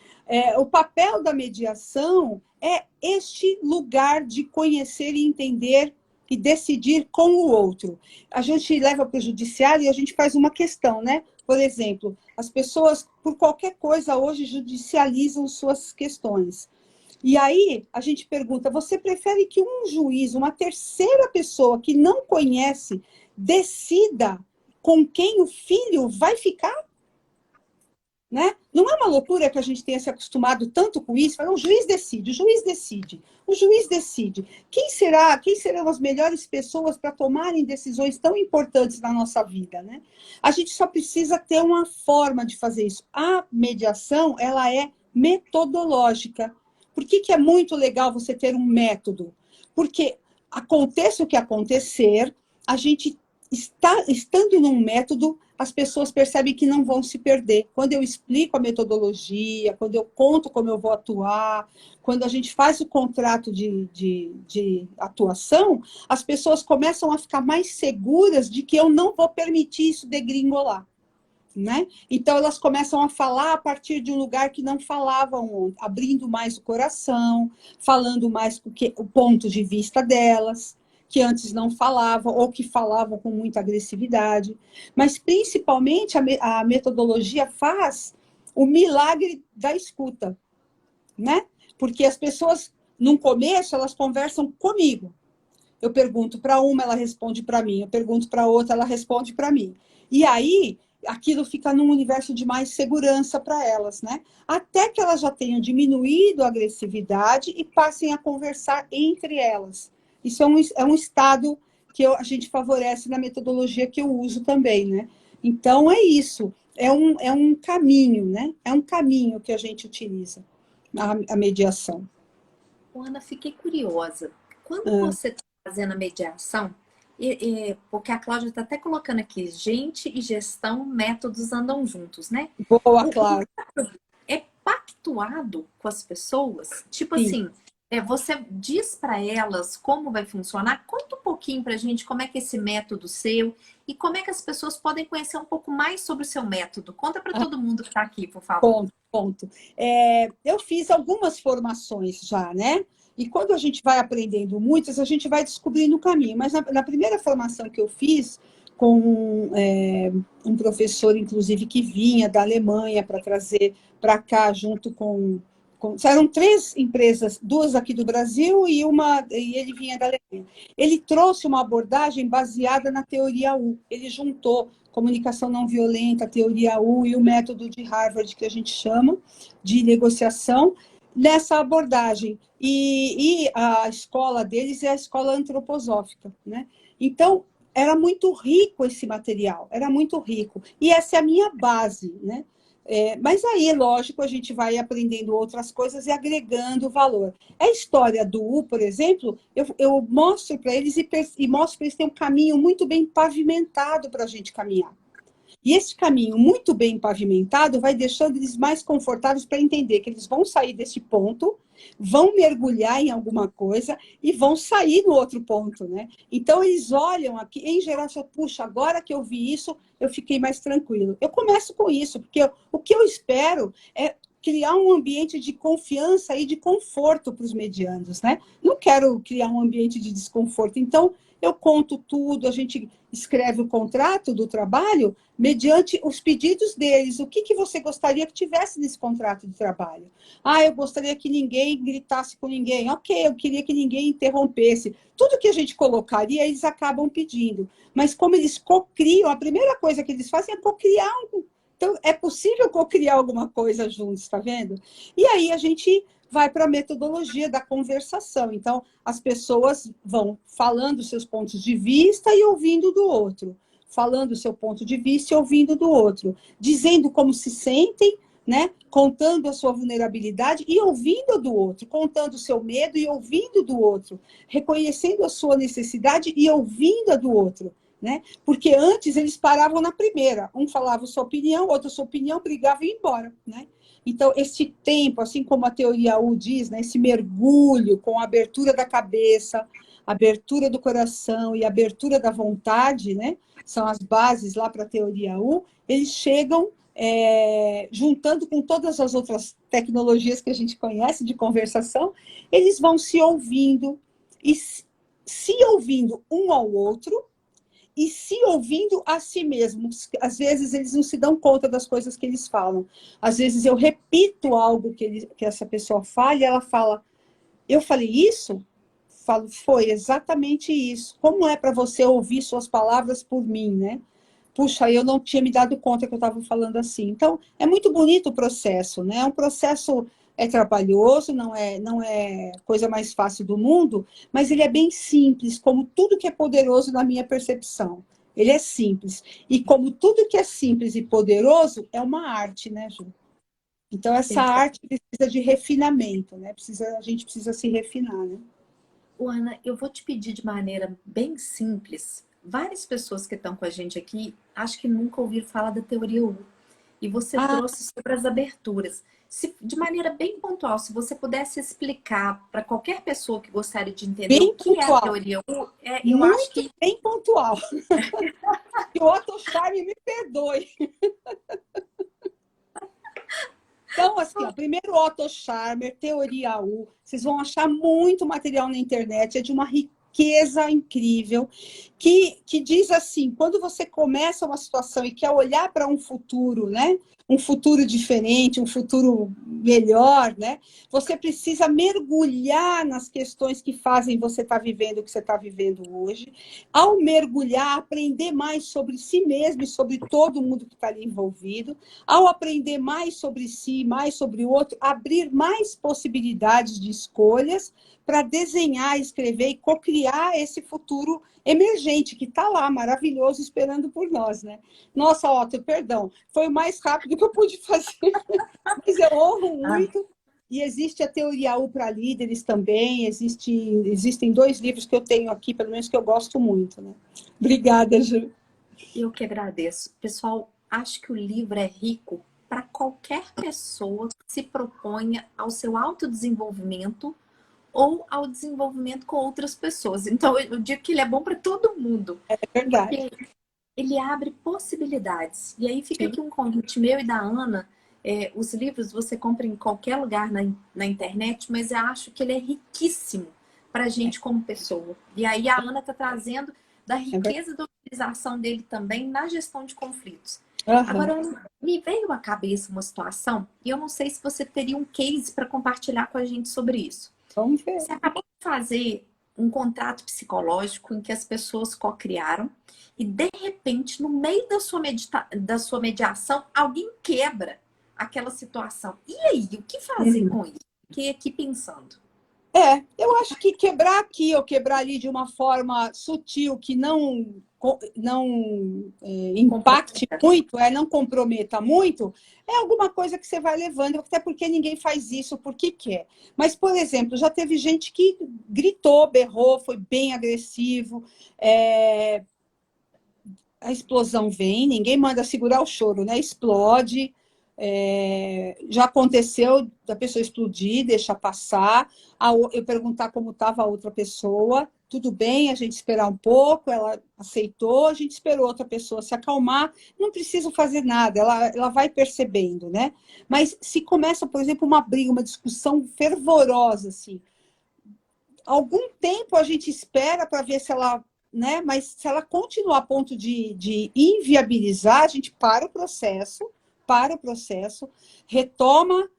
O papel da mediação é este lugar de conhecer e entender e decidir com o outro. A gente leva para o judiciário e a gente faz uma questão, né? Por exemplo, as pessoas, por qualquer coisa, hoje judicializam suas questões. E aí, a gente pergunta, você prefere que um juiz, uma terceira pessoa que não conhece, decida com quem o filho vai ficar? Né? Não é uma loucura que a gente tenha se acostumado tanto com isso? O juiz decide, o juiz decide, o juiz decide. Quem serão as melhores pessoas para tomarem decisões tão importantes na nossa vida? Né? A gente só precisa ter uma forma de fazer isso. A mediação, ela é metodológica. Por que é muito legal você ter um método? Porque aconteça o que acontecer, a gente estando num método, as pessoas percebem que não vão se perder. Quando eu explico a metodologia, quando eu conto como eu vou atuar, quando a gente faz o contrato de atuação, as pessoas começam a ficar mais seguras de que eu não vou permitir isso degringolar. Né? Então, elas começam a falar a partir de um lugar que não falavam, abrindo mais o coração, falando mais o ponto de vista delas, que antes não falavam, ou que falavam com muita agressividade. Mas, principalmente, a metodologia faz o milagre da escuta, né? Porque as pessoas, no começo, elas conversam comigo. Eu pergunto para uma, ela responde para mim. Eu pergunto para outra, ela responde para mim. E aí, aquilo fica num universo de mais segurança para elas, né? Até que elas já tenham diminuído a agressividade e passem a conversar entre elas. Isso é um estado que a gente favorece na metodologia que eu uso também, né? Então, é isso. É um caminho, né? É um caminho que a gente utiliza, a mediação. Ana, fiquei curiosa. Quando você está fazendo a mediação, porque a Cláudia está até colocando aqui, gente e gestão, métodos andam juntos, né? Boa, Cláudia. É pactuado com as pessoas? Tipo Sim. assim, você diz para elas como vai funcionar? Conta um pouquinho para a gente como é que é esse método seu e como é que as pessoas podem conhecer um pouco mais sobre o seu método. Conta para todo mundo que está aqui, por favor. Ponto. Eu fiz algumas formações já, né? E quando a gente vai aprendendo muitas, a gente vai descobrindo o caminho. Mas na primeira formação que eu fiz, com um professor, inclusive, que vinha da Alemanha para trazer para cá, junto com... Eram 3 empresas, 2 aqui do Brasil e ele vinha da Alemanha. Ele trouxe uma abordagem baseada na teoria U. Ele juntou comunicação não violenta, teoria U e o método de Harvard, que a gente chama de negociação, nessa abordagem. E a escola deles é a escola antroposófica, né? Então, era muito rico esse material, era muito rico. E essa é a minha base, né? Mas aí, lógico, a gente vai aprendendo outras coisas e agregando valor. A história do U, por exemplo, eu mostro para eles e mostro para eles que tem um caminho muito bem pavimentado para a gente caminhar. E esse caminho muito bem pavimentado vai deixando eles mais confortáveis para entender que eles vão sair desse ponto, vão mergulhar em alguma coisa e vão sair no outro ponto, né? Então, eles olham aqui, em geral, puxa, agora que eu vi isso, eu fiquei mais tranquilo. Eu começo com isso, porque o que eu espero é criar um ambiente de confiança e de conforto para os medianos, né? Não quero criar um ambiente de desconforto. Então, eu conto tudo, a gente escreve o contrato do trabalho mediante os pedidos deles. O que você gostaria que tivesse nesse contrato de trabalho? Eu gostaria que ninguém gritasse com ninguém. Ok, eu queria que ninguém interrompesse. Tudo que a gente colocaria, eles acabam pedindo. Mas como eles cocriam, a primeira coisa que eles fazem é cocriar. Então, é possível cocriar alguma coisa juntos, está vendo? E aí a gente vai para a metodologia da conversação. Então, as pessoas vão falando seus pontos de vista e ouvindo do outro. Falando o seu ponto de vista e ouvindo do outro. Dizendo como se sentem, né? Contando a sua vulnerabilidade e ouvindo do outro. Contando o seu medo e ouvindo do outro. Reconhecendo a sua necessidade e ouvindo a do outro. né? Porque antes eles paravam na primeira. Um falava sua opinião, outro sua opinião, brigava e ia embora, né? Então, esse tempo, assim como a teoria U diz, né, esse mergulho com a abertura da cabeça, abertura do coração e abertura da vontade, né, são as bases lá para a teoria U, eles chegam juntando com todas as outras tecnologias que a gente conhece de conversação, eles vão se ouvindo e se ouvindo um ao outro e se ouvindo a si mesmos. Às vezes eles não se dão conta das coisas que eles falam. Às vezes eu repito algo que essa pessoa fala e ela fala, eu falei isso? Falo, foi exatamente isso. Como é para você ouvir suas palavras por mim, né? Puxa, eu não tinha me dado conta que eu estava falando assim. Então, é muito bonito o processo, né? É um processo trabalhoso, não é coisa mais fácil do mundo, mas ele é bem simples, como tudo que é poderoso na minha percepção. Ele é simples. E como tudo que é simples e poderoso, é uma arte, né, Ju? Então, essa arte precisa de refinamento, né? A gente precisa se refinar, né? Ana, eu vou te pedir de maneira bem simples. Várias pessoas que estão com a gente aqui, acho que nunca ouviram falar da teoria U. E você trouxe sobre as aberturas. De maneira bem pontual, se você pudesse explicar para qualquer pessoa que gostaria de entender Bem o que pontual. é a teoria U, eu muito acho que... bem pontual. Que o Otto Scharmer me perdoe. Então, assim, ó, primeiro Otto Scharmer, Teoria U, vocês vão achar muito material na internet, é de uma riqueza incrível, que diz assim, quando você começa uma situação e quer olhar para um futuro, né? Um futuro diferente, um futuro melhor, né? Você precisa mergulhar nas questões que fazem você estar vivendo o que você está vivendo hoje. Ao mergulhar, aprender mais sobre si mesmo e sobre todo mundo que está ali envolvido. Ao aprender mais sobre si, mais sobre o outro, abrir mais possibilidades de escolhas para desenhar, escrever e co-criar esse futuro emergente que está lá, maravilhoso, esperando por nós, né? Nossa, Otto, perdão, foi o mais rápido que eu pude fazer, mas eu honro muito. E existe a teoria U para líderes também, existem 2 livros que eu tenho aqui, pelo menos que eu gosto muito, né? Obrigada, Ju. Eu que agradeço. Pessoal, acho que o livro é rico para qualquer pessoa que se proponha ao seu autodesenvolvimento ou ao desenvolvimento com outras pessoas. Então, eu digo que ele é bom para todo mundo. É verdade. Porque ele abre possibilidades. E aí fica aqui um convite meu e da Ana. Os livros você compra em qualquer lugar na internet, mas eu acho que ele é riquíssimo para a gente como pessoa. E aí a Ana está trazendo da riqueza da utilização dele também na gestão de conflitos. Agora, me veio à cabeça uma situação, e eu não sei se você teria um case para compartilhar com a gente sobre isso. Vamos ver. Você acabou de fazer um contrato psicológico em que as pessoas co-criaram e, de repente, no meio da sua mediação, alguém quebra aquela situação. E aí, o que fazer com isso? Fiquei aqui pensando. Eu acho que quebrar aqui ou quebrar ali de uma forma sutil, que não impacte muito, não comprometa muito, é alguma coisa que você vai levando, até porque ninguém faz isso porque quer. Mas, por exemplo, já teve gente que gritou, berrou, foi bem agressivo, a explosão vem, ninguém manda segurar o choro, né? Explode. Já aconteceu da pessoa explodir, deixar passar, eu perguntar como estava a outra pessoa, tudo bem, a gente esperar um pouco, ela aceitou, a gente esperou outra pessoa se acalmar, não precisa fazer nada, ela vai percebendo, né? Mas se começa, por exemplo, uma briga, uma discussão fervorosa, assim, algum tempo a gente espera para ver se ela, né? Mas se ela continuar a ponto de inviabilizar, a gente para o processo, retoma,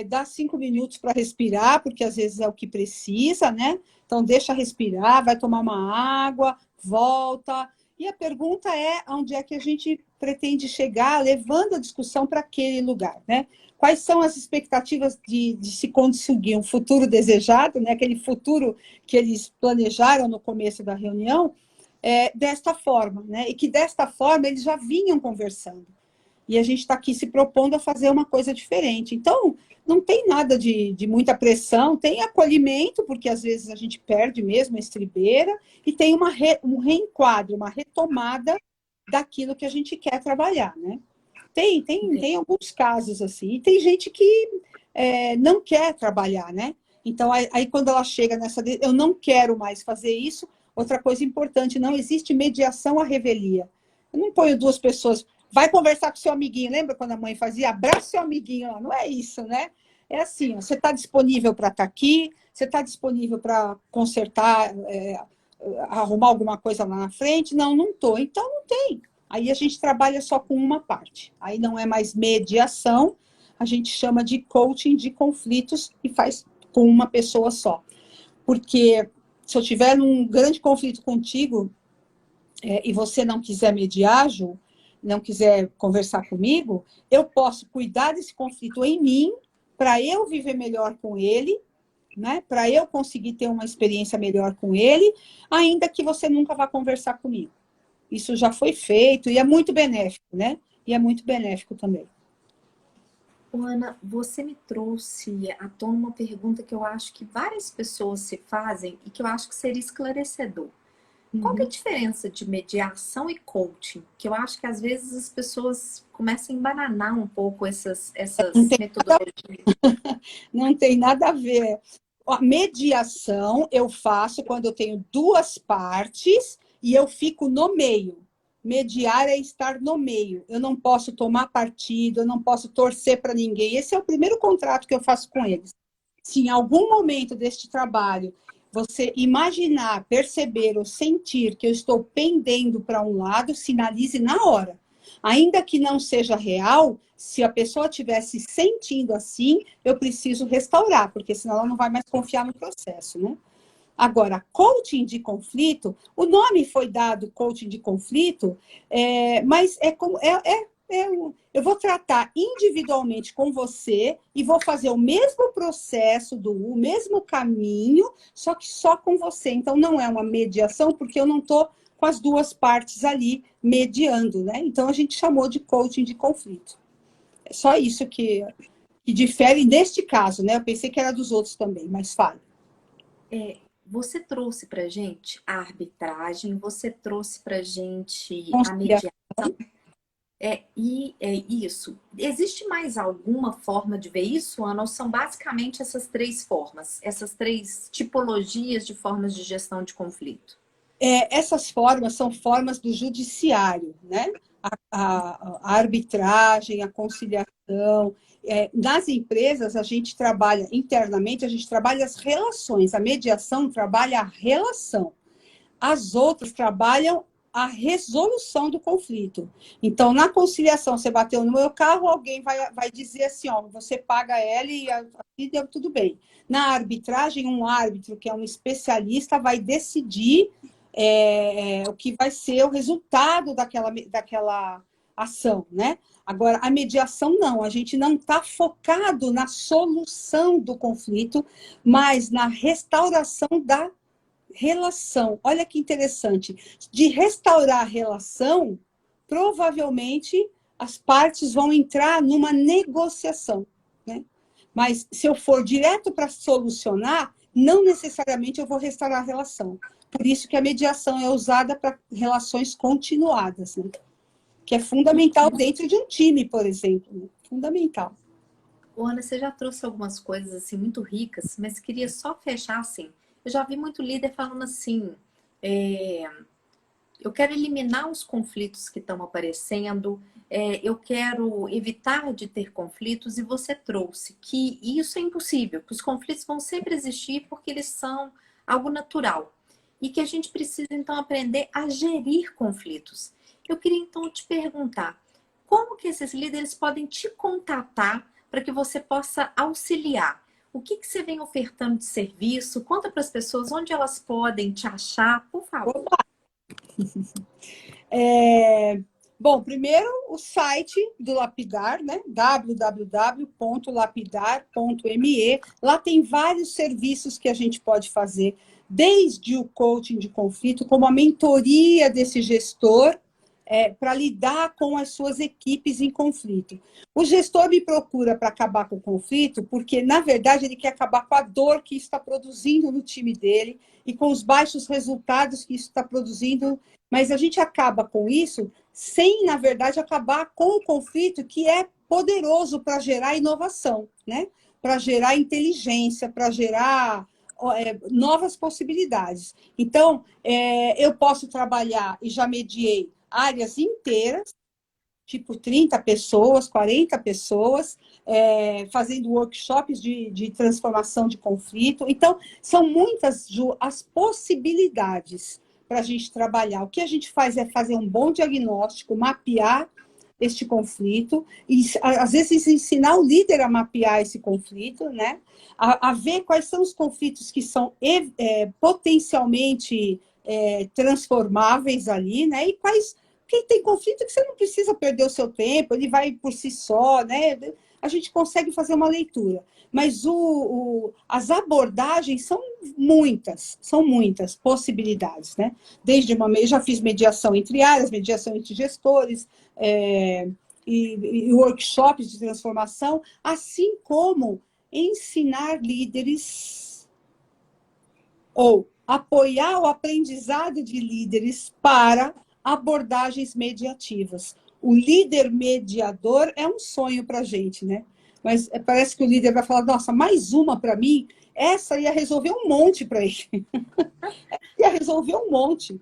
dá 5 minutos para respirar, porque às vezes é o que precisa, né? Então, deixa respirar, vai tomar uma água, volta. E a pergunta é onde é que a gente pretende chegar, levando a discussão para aquele lugar, né? Quais são as expectativas de se conseguir um futuro desejado, né? Aquele futuro que eles planejaram no começo da reunião, desta forma, né? E que desta forma eles já vinham conversando. e a gente está aqui se propondo a fazer uma coisa diferente. Então, não tem nada de muita pressão, tem acolhimento, porque às vezes a gente perde mesmo a estribeira, e tem um reenquadro, uma retomada daquilo que a gente quer trabalhar, né? Tem alguns casos assim, e tem gente que não quer trabalhar, né? Então, aí quando ela chega nessa... Eu não quero mais fazer isso. Outra coisa importante, não existe mediação à revelia. Eu não ponho duas pessoas... Vai conversar com seu amiguinho. Lembra quando a mãe fazia? Abraça seu amiguinho. Não é isso, né? É assim, você está disponível para estar aqui, você está disponível para consertar, arrumar alguma coisa lá na frente? Não, não estou. Então, não tem. Aí a gente trabalha só com uma parte. Aí não é mais mediação, a gente chama de coaching de conflitos e faz com uma pessoa só. Porque se eu tiver um grande conflito contigo e você não quiser mediar, Ju, não quiser conversar comigo, eu posso cuidar desse conflito em mim para eu viver melhor com ele, né? Para eu conseguir ter uma experiência melhor com ele, ainda que você nunca vá conversar comigo. Isso já foi feito e é muito benéfico, né? E é muito benéfico também. Ana, você me trouxe à tona uma pergunta que eu acho que várias pessoas se fazem e que eu acho que seria esclarecedor. Qual que é a diferença de mediação e coaching? Que eu acho que às vezes as pessoas começam a embananar um pouco essas metodologias. Não tem nada a ver. A mediação eu faço quando eu tenho duas partes e eu fico no meio. Mediar é estar no meio. Eu não posso tomar partido, eu não posso torcer para ninguém. Esse é o primeiro contrato que eu faço com eles. Se em algum momento deste trabalho você imaginar, perceber ou sentir que eu estou pendendo para um lado, sinalize na hora. Ainda que não seja real, se a pessoa estivesse sentindo assim, eu preciso restaurar, porque senão ela não vai mais confiar no processo, né? Agora, coaching de conflito, o nome foi dado coaching de conflito, mas eu vou tratar individualmente com você e vou fazer o mesmo processo, o mesmo caminho, só que só com você. Então, não é uma mediação, porque eu não estou com as duas partes ali mediando, né? Então, a gente chamou de coaching de conflito. É só isso que difere neste caso, né? Eu pensei que era dos outros também, mas fala. Você trouxe para gente a arbitragem, você trouxe para gente a Conciliação. mediação. Isso. Existe mais alguma forma de ver isso, Ana? Ou são basicamente essas três formas, essas três tipologias de formas de gestão de conflito? Essas formas são formas do judiciário, né? A arbitragem, a conciliação. Nas empresas, a gente trabalha internamente, a gente trabalha as relações. A mediação trabalha a relação. As outras trabalham a resolução do conflito. Então, na conciliação, você bateu no meu carro, alguém vai dizer assim, ó, você paga ela e deu tudo bem. Na arbitragem, um árbitro, que é um especialista, vai decidir o que vai ser o resultado daquela ação, né? Agora, a mediação não, a gente não está focado na solução do conflito, mas na restauração da relação. Olha que interessante. De restaurar a relação, provavelmente as partes vão entrar numa negociação, né? Mas se eu for direto para solucionar, não necessariamente eu vou restaurar a relação. Por isso que a mediação é usada para relações continuadas, né? Que é fundamental dentro de um time, por exemplo. Né? Fundamental. Ana, você já trouxe algumas coisas assim muito ricas, mas queria só fechar assim. Eu já vi muito líder falando assim, eu quero eliminar os conflitos que estão aparecendo, eu quero evitar de ter conflitos, e você trouxe que isso é impossível, que os conflitos vão sempre existir porque eles são algo natural. E que a gente precisa, então, aprender a gerir conflitos. Eu queria, então, te perguntar, como que esses líderes podem te contatar para que você possa auxiliar? O que você vem ofertando de serviço? Conta para as pessoas onde elas podem te achar, por favor. Bom, primeiro o site do Lapidar, né? www.lapidar.me. Lá tem vários serviços que a gente pode fazer, desde o coaching de conflito, como a mentoria desse gestor, para lidar com as suas equipes em conflito. O gestor me procura para acabar com o conflito porque, na verdade, ele quer acabar com a dor que isso está produzindo no time dele e com os baixos resultados que isso está produzindo. Mas a gente acaba com isso sem, na verdade, acabar com o conflito, que é poderoso para gerar inovação, né? Para gerar inteligência, para gerar novas possibilidades. Então, eu posso trabalhar, e já mediei, áreas inteiras, tipo 30 pessoas, 40 pessoas, fazendo workshops de transformação de conflito. Então, são muitas, Ju, as possibilidades para a gente trabalhar. O que a gente faz é fazer um bom diagnóstico, mapear este conflito, e às vezes ensinar o líder a mapear esse conflito, né? A ver quais são os conflitos que são potencialmente transformáveis ali, né? E quais... Porque tem conflito que você não precisa perder o seu tempo, ele vai por si só, né? A gente consegue fazer uma leitura. Mas as abordagens são muitas possibilidades, né? Desde eu já fiz mediação entre áreas, mediação entre gestores, e workshops de transformação, assim como ensinar líderes ou apoiar o aprendizado de líderes para abordagens mediativas. O líder mediador é um sonho para a gente, né? Mas parece que o líder vai falar, nossa, mais uma para mim, essa ia resolver um monte para ele. Ia resolver um monte.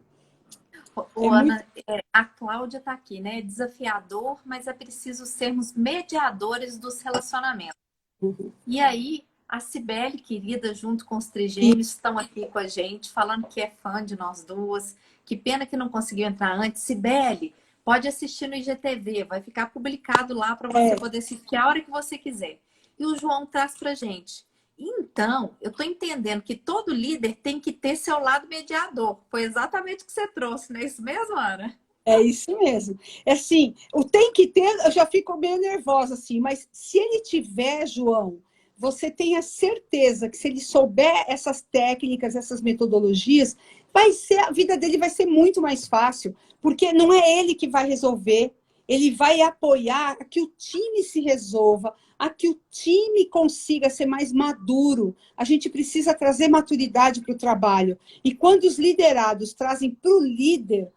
Ana, a Cláudia está aqui, né? É desafiador, mas é preciso sermos mediadores dos relacionamentos. Uhum. E aí, a Cibele, querida, junto com os trigêmeos, estão aqui com a gente, falando que é fã de nós duas. Que pena que não conseguiu entrar antes. Cibele, pode assistir no IGTV, vai ficar publicado lá para você poder assistir a hora que você quiser. E o João traz para a gente. Então, eu estou entendendo que todo líder tem que ter seu lado mediador. Foi exatamente o que você trouxe, não é isso mesmo, Ana? É isso mesmo. É assim, o tem que ter, eu já fico meio nervosa, assim, mas se ele tiver, João, você tenha certeza que se ele souber essas técnicas, essas metodologias, a vida dele vai ser muito mais fácil, porque não é ele que vai resolver, ele vai apoiar a que o time se resolva, a que o time consiga ser mais maduro. A gente precisa trazer maturidade para o trabalho. E quando os liderados trazem para o líder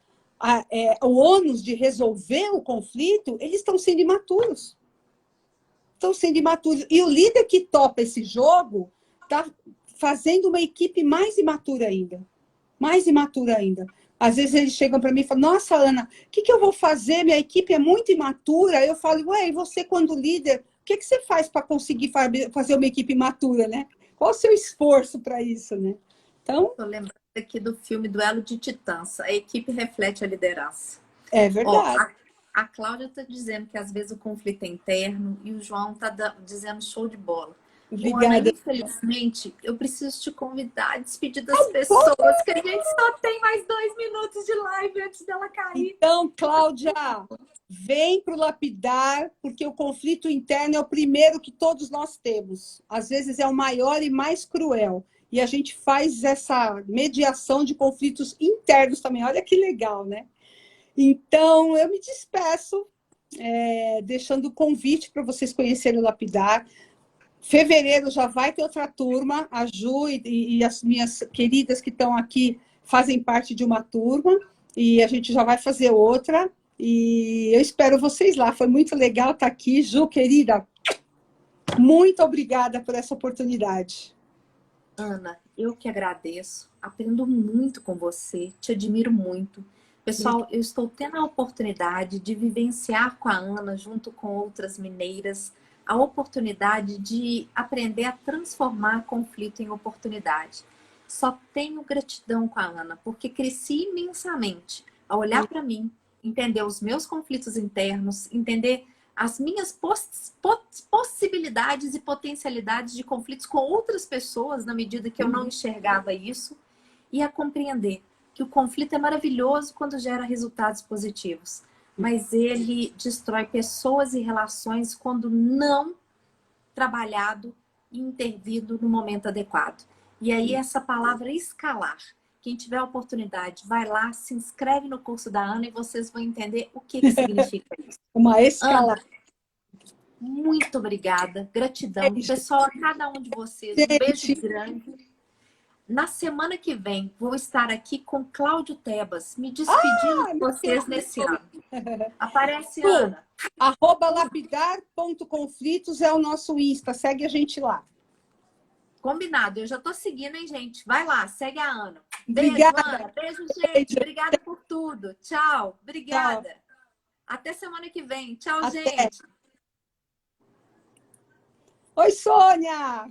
o ônus de resolver o conflito, eles estão sendo imaturos. Estão sendo imaturos. E o líder que topa esse jogo está fazendo uma equipe mais imatura ainda. Mais imatura ainda. Às vezes eles chegam para mim e falam, nossa, Ana, o que eu vou fazer? Minha equipe é muito imatura. Eu falo, ué, e você, quando líder, o que você faz para conseguir fazer uma equipe imatura, né? Qual o seu esforço para isso, né? Então... Estou lembrando aqui do filme Duelo de Titãs. A equipe reflete a liderança. É verdade. A Cláudia está dizendo que às vezes o conflito é interno e o João está dizendo show de bola. Obrigada. Ana, infelizmente, eu preciso te convidar a despedir das pessoas, que a gente só tem mais 2 minutos de live antes dela cair. Então, Cláudia, vem para o lapidar, porque o conflito interno é o primeiro que todos nós temos. Às vezes é o maior e mais cruel. E a gente faz essa mediação de conflitos internos também. Olha que legal, né? Então, eu me despeço, deixando o convite para vocês conhecerem o Lapidar. Fevereiro já vai ter outra turma, a Ju e as minhas queridas que estão aqui fazem parte de uma turma, e a gente já vai fazer outra, e eu espero vocês lá. Foi muito legal estar aqui. Ju, querida, muito obrigada por essa oportunidade. Ana, eu que agradeço, aprendo muito com você, te admiro muito. Pessoal, eu estou tendo a oportunidade de vivenciar com a Ana, junto com outras mineiras, a oportunidade de aprender a transformar conflito em oportunidade. Só tenho gratidão com a Ana, porque cresci imensamente a olhar para mim, entender os meus conflitos internos, entender as minhas possibilidades e potencialidades de conflitos com outras pessoas, na medida que eu não enxergava isso, e a compreender que o conflito é maravilhoso quando gera resultados positivos, mas ele destrói pessoas e relações quando não trabalhado e intervido no momento adequado. E aí essa palavra escalar, quem tiver a oportunidade, vai lá, se inscreve no curso da Ana e vocês vão entender o que significa isso. Uma escala. Ana, muito obrigada, gratidão. Gente, Pessoal, a cada um de vocês, um beijo grande. Na semana que vem, vou estar aqui com Cláudio Tebas, me despedindo de vocês nesse ano. Aparece, Ana. @lapidar.conflitos é o nosso Insta. Segue a gente lá. Combinado. Eu já tô seguindo, hein, gente? Vai lá, segue a Ana. Beijo, Obrigada. Ana. Beijo, gente. Obrigada por tudo. Tchau. Obrigada. Tchau. Até semana que vem. Tchau, Até. gente. Oi, Sônia!